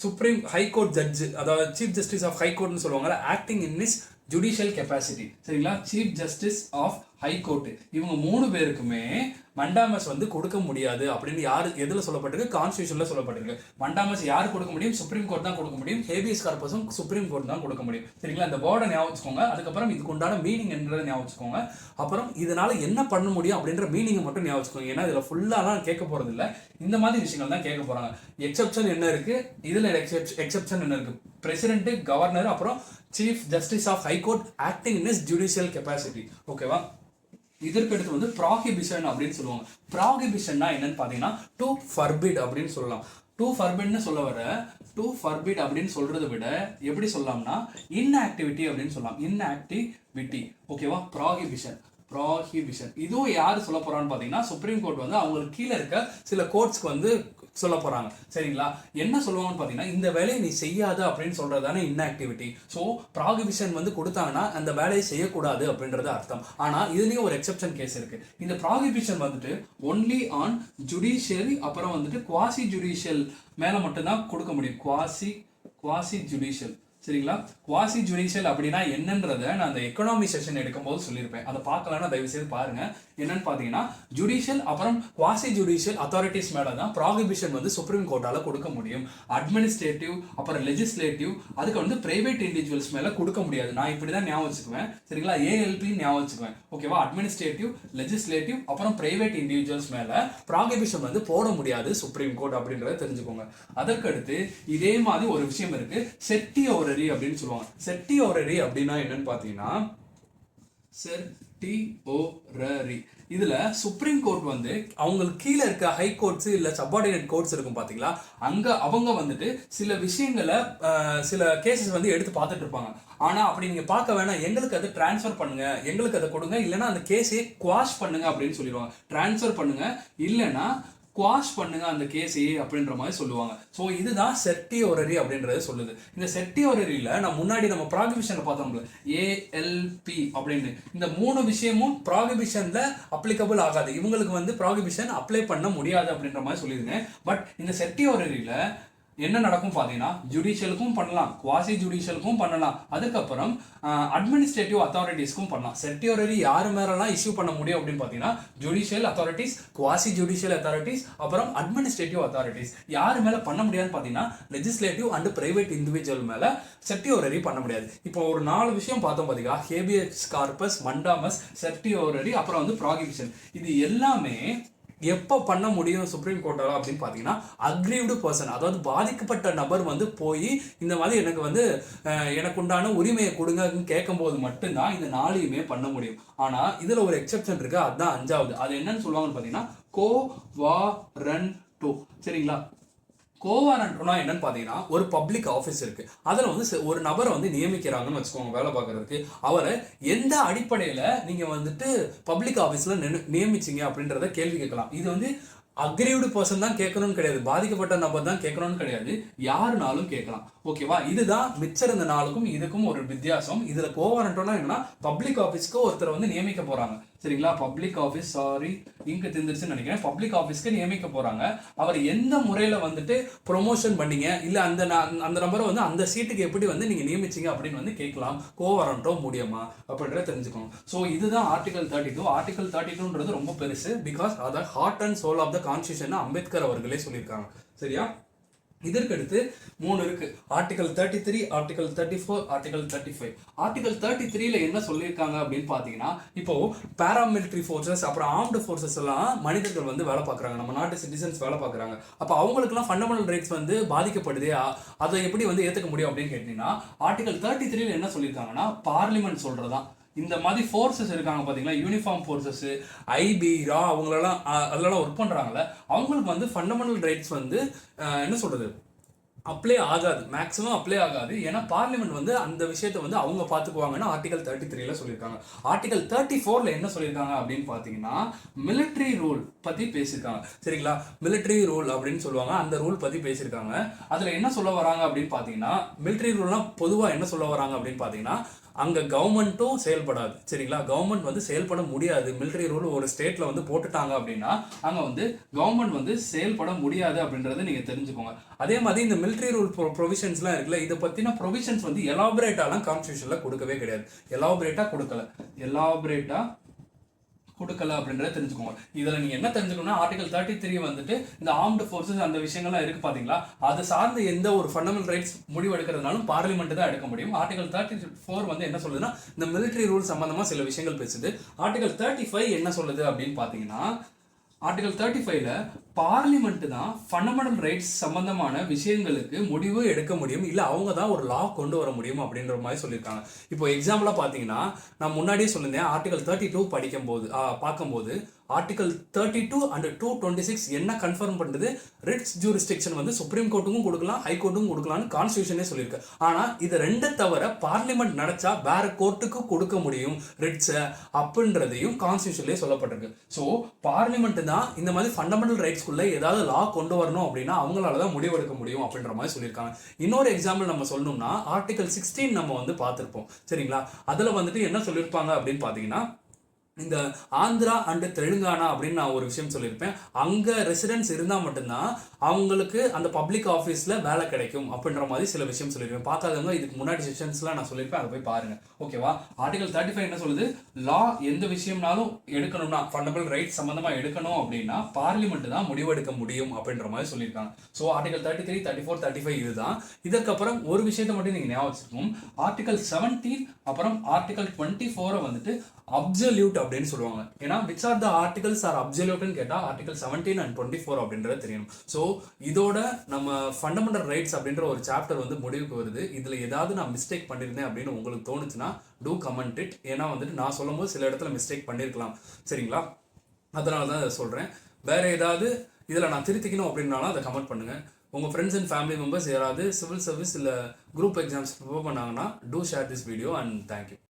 சுப்ரீம் ஹைகோர்ட் ஜட்ஜு, அதாவது சீஃப் ஜஸ்டிஸ் ஆஃப் ஹைகோர்ட்னு சொல்லுவாங்க, acting in his judicial capacity. சரிங்களா? சீஃப் ஜஸ்டிஸ் ஆஃப் ஹைகோர்ட், இவங்க 3 பேருக்குமே மண்டாமஸ் வந்து கொடுக்க முடியாது அப்படின்னு யாரு எதுல சொல்லப்பட்டிருக்கு? கான்ஸ்டியூஷன்ல சொல்லப்பட்டிருக்கு. மண்டாமஸ் யாரு கொடுக்க முடியும்? சுப்ரீம் கோர்ட் தான் கொடுக்க முடியும். ஹேபியஸ் கார்பஸும் சுப்ரீம் கோர்ட் தான் கொடுக்க முடியும். சரிங்களா? இந்த வேர்டை ஞாபகம் வச்சுக்கோங்க. அதுக்கப்புறம் இதுக்கு உண்டான மீனிங் என்றதை ஞாபகம் வச்சுக்கோங்க. அப்புறம் இதனால என்ன பண்ண முடியும் அப்படின்ற மீனிங்கை மட்டும் ஞாபகம் வச்சுக்கோங்க. ஏன்னா இதுல ஃபுல்லாலாம் கேட்க போறது இல்லை, இந்த மாதிரி விஷயங்கள் தான் கேட்க போறாங்க. எக்ஸெப்ஷன் என்ன இருக்கு இதுல? எக்ஸெப்ஷன் என்ன இருக்கு? பிரசிடென்ட், கவர்னர், அப்புறம் chief justice of high court acting in his judicial capacity. ஓகேவா? இதற்கு அடுத்து வந்து ப்ராஹிபிஷன் அப்படின்னு சொல்லுவாங்க. ப்ராஹிபிஷன்னா என்னன்னு பார்த்தீங்கன்னா, டு ஃபர்பிட் அப்படின்னு சொல்லலாம். டு ஃபர்பிட்னு சொல்ல வர, டு ஃபர்பிட் அப்படின்னு சொல்றதை விட எப்படி சொல்லலாம்னா இன்ஆக்டிவிட்டி அப்படின்னு சொல்லலாம். இன்ஆக்டிவிட்டி. ஓகேவா? ப்ராஹிபிஷன் இதுவும் யார் சொல்ல போறான்னு பார்த்தீங்கன்னா, சுப்ரீம் கோர்ட் வந்து அவங்களுக்கு கீழே இருக்க சில கோர்ட்ஸ்க்கு வந்து சொல்ல போறாங்க. சரிங்களா? என்ன சொல்லுவாங்கன்னு பார்த்தீங்கன்னா, இந்த வேலையை நீ செய்யாத அப்படின்னு சொல்றது தானே இன்ஆக்டிவிட்டி. ஸோ ப்ராஹிபிஷன் வந்து கொடுத்தாங்கன்னா அந்த வேலையை செய்யக்கூடாது அப்படின்றது அர்த்தம். ஆனால் இதுலேயும் ஒரு எக்ஸெப்ஷன் கேஸ் இருக்கு. இந்த ப்ராஹிபிஷன் வந்துட்டு ஒன்லி ஆன் ஜுடிஷியரி, அப்புறம் வந்துட்டு குவாசி ஜுடிஷியல் மேலே மட்டும்தான் கொடுக்க முடியும். Quasi judicial. சரிங்களா? குவாசி ஜுடிஷியல் அப்படின்னா என்னன்றதை நான் அந்த எக்கனாமி செஷன் எடுக்கும்போது சொல்லியிருப்பேன். அதை பார்க்கலன்னா தயவு செய்து பாருங்க. என்னன்னு பார்த்தீங்கன்னா, ஜுடிஷியல் அப்புறம் குவாசி ஜுடிஷியல் அத்தாரிட்டிஸ் மேலே தான் ப்ராஹிபிஷன் வந்து சுப்ரீம் கோர்ட்டால கொடுக்க முடியும். அட்மினிஸ்ட்ரேட்டிவ், அப்புறம் லெஜிஸ்லேட்டிவ், அதுக்கு வந்து பிரைவேட் இண்டிவிஜுவல்ஸ் மேலே கொடுக்க முடியாது. நான் இப்படி தான் ஞாபகம் வச்சுக்குவேன். சரிங்களா? ஏஎல்பி ஞாபகம் வச்சுக்குவேன். ஓகேவா? அட்மினிஸ்ட்ரேட்டிவ், லெஜிஸ்லேட்டிவ், அப்புறம் பிரைவேட் இண்டிவிஜுவல்ஸ் மேலே ப்ராஹிபிஷன் வந்து போட முடியாது சுப்ரீம் கோர்ட் அப்படின்றத தெரிஞ்சுக்கோங்க. அதற்கடுத்து இதே மாதிரி ஒரு விஷயம் இருக்கு, செட்டியோரரி அப்படின்னு சொல்லுவாங்க. செட்டியோரரி அப்படின்னா என்னன்னு பார்த்தீங்கன்னா, செட்டியோரரி இதுல சுப்ரீம் கோர்ட் வந்து அவங்களுக்கு கீழே இருக்க ஹை கோர்ட்ஸ் இல்ல சப்பார்டினேட் கோர்ட்ஸ் இருக்கும் பாத்தீங்களா, அங்க அவங்க வந்துட்டு சில விஷயங்களை சில கேசஸ் வந்து எடுத்து பார்த்துட்டு இருப்பாங்க. ஆனா அப்படி நீங்க பார்க்க வேணாம், எங்களுக்கு அதை டிரான்ஸ்ஃபர் பண்ணுங்க, எங்களுக்கு அதை கொடுங்க, இல்லைன்னா அந்த கேஸையே குவாஷ் பண்ணுங்க அப்படின்னு சொல்லிடுவாங்க. டிரான்ஸ்ஃபர் பண்ணுங்க இல்லைன்னா குவாஷ் பண்ணுங்க அந்த கேஸையே அப்படின்ற மாதிரி சொல்லுவாங்க. ஸோ இதுதான் செட்டியோரரி அப்படின்றது சொல்லுது. இந்த செட்டியோரரியில நம்ம ப்ராகிபிஷன்ல பார்த்தோம்ல, ஏஎல்பி அப்படின்னு, இந்த 3 விஷயமும் ப்ராகிபிஷன்ல அப்ளிகபிள் ஆகாது. இவங்களுக்கு வந்து ப்ராகிபிஷன் அப்ளை பண்ண முடியாது அப்படின்ற மாதிரி சொல்லிடுங்க. பட் இந்த செட்டியோரரியில என்ன நடக்கும் பார்த்தீங்கன்னா, ஜுடிஷியலுக்கும் பண்ணலாம், குவாசி ஜுடிஷியலுக்கும் பண்ணலாம், அதுக்கப்புறம் அட்மினிஸ்ட்ரேட்டிவ் அத்தாரிட்டிஸ்க்கும் பண்ணலாம். செட்டியோரரி யார் மேலாம் இஷ்யூ பண்ண முடியும் அப்படின்னு பார்த்தீங்கன்னா, judicial authorities, quasi judicial authorities, அப்புறம் அட்மினிஸ்ட்ரேட்டிவ் அத்தாரிட்டிஸ். யார் மேலே பண்ண முடியாதுன்னு பார்த்தீங்கன்னா, லெஜிஸ்லேட்டிவ் அண்ட் பிரைவேட் இண்டிவிஜுவல் மேலே செட்டியோரரி பண்ண முடியாது. இப்போ ஒரு 4 விஷயம் பார்த்தோம் பார்த்தீங்களா, ஹேபியஸ் கார்பஸ், மண்டாமஸ், செட்டியோரரி, அப்புறம் வந்து ப்ராகிபிஷன். இது எல்லாமே எப்போ பண்ண முடியும் சுப்ரீம் கோர்ட்டால் அப்படின்னு பார்த்தீங்கன்னா அக்ரீவ்டு பர்சன், அதாவது பாதிக்கப்பட்ட நபர் வந்து போய் இந்த மாதிரி எனக்கு வந்து எனக்கு உண்டான உரிமையை கொடுங்கன்னு கேட்கும்போது மட்டும்தான் இந்த 4யுமே பண்ண முடியும். ஆனால் இதில் ஒரு எக்ஸெப்ஷன் இருக்கு, அதுதான் 5வது. அது என்னன்னு சொல்லுவாங்கன்னு பார்த்தீங்கன்னா கோவாரண்டோ. சரிங்களா, கோவாரண்டோனா என்னன்னு பார்த்தீங்கன்னா ஒரு பப்ளிக் ஆஃபீஸ் இருக்கு, அதில் வந்து ஒரு நபரை வந்து நியமிக்கிறாங்கன்னு வச்சுக்கோங்க வேலை பார்க்கறதுக்கு. அவரை எந்த அடிப்படையில் நீங்கள் வந்துட்டு பப்ளிக் ஆஃபீஸில் நியமிச்சிங்க அப்படின்றத கேள்வி கேட்கலாம். இது வந்து அக்ரீவ்டு பர்சன் தான் கேட்கணும்னு கிடையாது, பாதிக்கப்பட்ட நபர் தான் கேட்கணும்னு கிடையாது, யாருனாலும் கேட்கலாம். ஓகேவா, இதுதான் மிச்சர் இந்த 4க்கும் இதுக்கும் ஒரு வித்தியாசம். இதுல கோவாரண்டோனா என்னன்னா பப்ளிக் ஆஃபீஸ்க்கு ஒருத்தர் வந்து நியமிக்க போறாங்க. சரிங்களா, பப்ளிக் ஆஃபீஸ், சாரி இங்க தெரிஞ்சிருச்சுன்னு நினைக்கிறேன், பப்ளிக் ஆஃபீஸ்க்கு நியமிக்க போறாங்க. அவர் எந்த முறையில வந்துட்டு ப்ரொமோஷன் பண்ணீங்க, இல்ல அந்த நபரை வந்து அந்த சீட்டுக்கு எப்படி வந்து நீங்க நியமிச்சீங்க அப்படின்னு வந்து கேட்கலாம். கோவாரண்டோ முடியுமா அப்படின்றத தெரிஞ்சுக்கணும். ஸோ இதுதான் ஆர்டிகல் 32. ஆர்டிகல் 32ன்றது ரொம்ப பெருசு, பிகாஸ் அதை heart and soul of the constitution Ambedkar அவர்களே சொல்லியிருக்காங்க. சரியா, இதற்கடுத்து 3 இருக்கு, ஆர்டிகல் 33, ஆர்டிகல் 34, ஆர்டிகல் 35. ஆர்டிகல் 33ல என்ன சொல்லியிருக்காங்க அப்படின்னு பார்த்தீங்கன்னா, இப்போ பாராமிலிட்டரி ஃபோர்ஸஸ் அப்புறம் ஆர்ம்டு ஃபோர்ஸஸ் எல்லாம் மனிதர்கள் வந்து வேலை பார்க்குறாங்க, நம்ம நாட்டு சிட்டிசன்ஸ் வேலை பார்க்குறாங்க. அப்போ அவங்களுக்குலாம் ஃபண்டமெண்டல் ரைட்ஸ் வந்து பாதிக்கப்படுது, அதை எப்படி வந்து ஏற்றுக்க முடியும் அப்படின்னு கேட்டீங்கன்னா, ஆர்டிகல் 33ல என்ன சொல்லியிருக்காங்கன்னா, பார்லிமெண்ட் சொல்றதான் இந்த மாதிரி ஃபோர்ஸஸ் இருக்காங்க பார்த்தீங்களா, யூனிஃபார்ம் ஃபோர்ஸஸ், ஐபி, ரா, அவங்களெல்லாம் அதெல்லாம் ஒர்க் பண்ணுறாங்கல்ல, அவங்களுக்கு வந்து ஃபண்டமெண்டல் ரைட்ஸ் வந்து என்ன சொல்கிறது அப்ளை ஆகாது, மேக்ஸிமம் அப்ளை ஆகாது. ஏன்னா பார்லிமெண்ட் வந்து அந்த விஷயத்தை வந்து அவங்க பார்த்துக்குவாங்கன்னு ஆர்டிகல் 33ல சொல்லியிருக்காங்க. ஆர்டிகல் 34ல என்ன சொல்லியிருக்காங்க அப்படின்னு பார்த்தீங்கன்னா, மிலிட்ரி ரூல் பற்றி பேசியிருக்காங்க. சரிங்களா, மிலிட்ரி ரூல் அப்படின்னு சொல்லுவாங்க, அந்த ரூல் பற்றி பேசியிருக்காங்க. அதில் என்ன சொல்ல வராங்க அப்படின்னு பார்த்தீங்கன்னா, மிலிட்ரி ரூல்னால் பொதுவாக என்ன சொல்ல வராங்க அப்படின்னு பார்த்தீங்கன்னா, அங்கே கவர்மெண்ட்டும் செயல்படாது. சரிங்களா, கவர்மெண்ட் வந்து செயல்பட முடியாது. மிலிட்ரி ரூல் ஒரு ஸ்டேட்டில் வந்து போட்டுட்டாங்க அப்படின்னா அங்கே வந்து கவர்மெண்ட் வந்து செயல்பட முடியாது அப்படின்றத நீங்கள் தெரிஞ்சுக்கோங்க. அதே மாதிரி இந்த மிலிட்ரி ரூல் ப்ரொவிஷன்ஸ்லாம் இருக்குல்ல, இதை பற்றின ப்ரொவிஷன்ஸ் வந்து எலாபரேட்டாலாம் கான்ஸ்டியூஷனில் கொடுக்கவே கிடையாது. எலாபரேட்டாக கொடுக்கல அப்படின்றத தெரிஞ்சுக்கோங்க. இதில் நீங்கள் என்ன தெரிஞ்சுக்கணும்னா, ஆர்டிகல் 33 வந்துட்டு இந்த ஆர்ம்டு ஃபோர்ஸஸ் அந்த விஷயங்கள்லாம் இருக்குது பார்த்தீங்களா, அது சார்ந்து எந்த ஒரு ஃபண்டமெண்டல் ரைட்ஸ் முடிவு எடுக்கிறதுனாலும் பார்லிமெண்ட் தான் எடுக்க முடியும். ஆர்டிகல் 34 வந்து என்ன சொல்லுதுன்னா, இந்த மிலிட்ரி ரூல் சம்பந்தமாக சில விஷயங்கள் பேசுது. ஆர்டிகல் 35 என்ன சொல்லுது அப்படின்னு பார்த்தீங்கன்னா, ஆர்டிகல் 35ல பார்லிமெண்ட் தான் ஃபண்டமெண்டல் ரைட்ஸ் சம்பந்தமான விஷயங்களுக்கு முடிவு எடுக்க முடியும், இல்லை அவங்க தான் ஒரு லா கொண்டு வர முடியும் அப்படின்ற மாதிரி சொல்லியிருக்காங்க. இப்போ எக்ஸாம்பிளாக பார்த்தீங்கன்னா, நான் முன்னாடியே சொல்லியிருந்தேன், ஆர்டிகல் 32 பார்க்கும்போது ஆர்டிகல் 32 அண்ட் 226 என்ன கன்ஃபர்ம் பண்ணுறது, ரிட்ஸ் ஜூரிஸ்டிக்ஷன் வந்து சுப்ரீம் கோர்ட்டுக்கும் கொடுக்கலாம், ஹை கோர்ட்டுக்கும் கொடுக்கலாம்னு கான்ஸ்டியூஷனே சொல்லியிருக்கு. ஆனால் இது ரெண்டை தவிர பார்லிமெண்ட் நினைச்சா வேற கோர்ட்டுக்கு கொடுக்க முடியும் ரிட்ஸை அப்படின்றதையும் கான்ஸ்டியூஷன்லேயே சொல்லப்பட்டிருக்கு. ஸோ பார்லிமெண்ட் தான் இந்த மாதிரி ஃபண்டமெண்டல் ரைட்ஸ்குள்ள ஏதாவது லா கொண்டு வரணும் அப்படின்னா அவங்களால தான் முடிவெடுக்க முடியும் அப்படின்ற மாதிரி சொல்லியிருக்காங்க. இன்னொரு எக்ஸாம்பிள் நம்ம சொல்லணும்னா, ஆர்டிகல் 16 நம்ம வந்து பார்த்துருப்போம். சரிங்களா, அதில் வந்துட்டு என்ன சொல்லியிருப்பாங்க அப்படின்னு பார்த்தீங்கன்னா, இந்த ஆந்திரா அண்ட் தெலுங்கானா அப்படின்னு நான் ஒரு விஷயம் சொல்லியிருப்பேன், அங்கே ரெசிடென்ட்ஸ் இருந்தால் மட்டும்தான் அவங்களுக்கு அந்த பப்ளிக் ஆஃபீஸில் வேலை கிடைக்கும் அப்படின்ற மாதிரி சில விஷயம் சொல்லியிருப்பேன். பார்க்காதவங்க இதுக்கு முன்னாடி செஷன்ஸ்லாம் நான் சொல்லியிருப்பேன், அதை போய் பாருங்க. ஓகேவா, ஆர்டிகல் 35 என்ன சொல்லுது, லா எந்த விஷயம்னாலும் எடுக்கணும்னா ஃபண்டமெண்டல் ரைட்ஸ் சம்மந்தமாக எடுக்கணும் அப்படின்னா பார்லிமெண்ட் தான் முடிவெடுக்க முடியும் அப்படின்ற மாதிரி சொல்லியிருக்காங்க. ஸோ ஆர்டிகல் 33, 34, 35 இதுதான். இதற்கப்புறம் ஒரு விஷயத்தை மட்டும் நீங்கள் ஞாபகம் வச்சுக்கணும், ஆர்டிகல் 17 அப்புறம் ஆர்டிகல் 24 வந்துட்டு அப்சல்யூட் அப்படின்னு சொல்லுவாங்க. ஏன்னா which are the articles are அப்சல்யூட்னு கேட்டால் ஆர்டிகல் 17 அண்ட் 24 அப்படின்றது தெரியணும். ஸோ இதோட நம்ம ஃபண்டமெண்டல் ரைட்ஸ் அப்படின்ற ஒரு சாப்டர் வந்து முடிவுக்கு வருது. இதில் ஏதாவது நான் மிஸ்டேக் பண்ணியிருந்தேன் அப்படின்னு உங்களுக்கு தோணுச்சுன்னா டூ கமெண்ட் இட். ஏன்னா வந்துட்டு நான் சொல்லும் போது சில இடத்துல மிஸ்டேக் பண்ணியிருக்கலாம். சரிங்களா, அதனால தான் அதை சொல்கிறேன். வேறு ஏதாவது இதில் நான் திருத்திக்கணும் அப்படின்னாலும் அதை கமெண்ட் பண்ணுங்கள். உங்கள் ஃப்ரெண்ட்ஸ் அண்ட் ஃபேமிலி மெம்பர்ஸ் யாராவது சிவில் சர்வீஸ் இல்லை குரூப் எக்ஸாம்ஸ் ப்ரிப்பேர் பண்ணாங்கன்னா do share this video and thank you.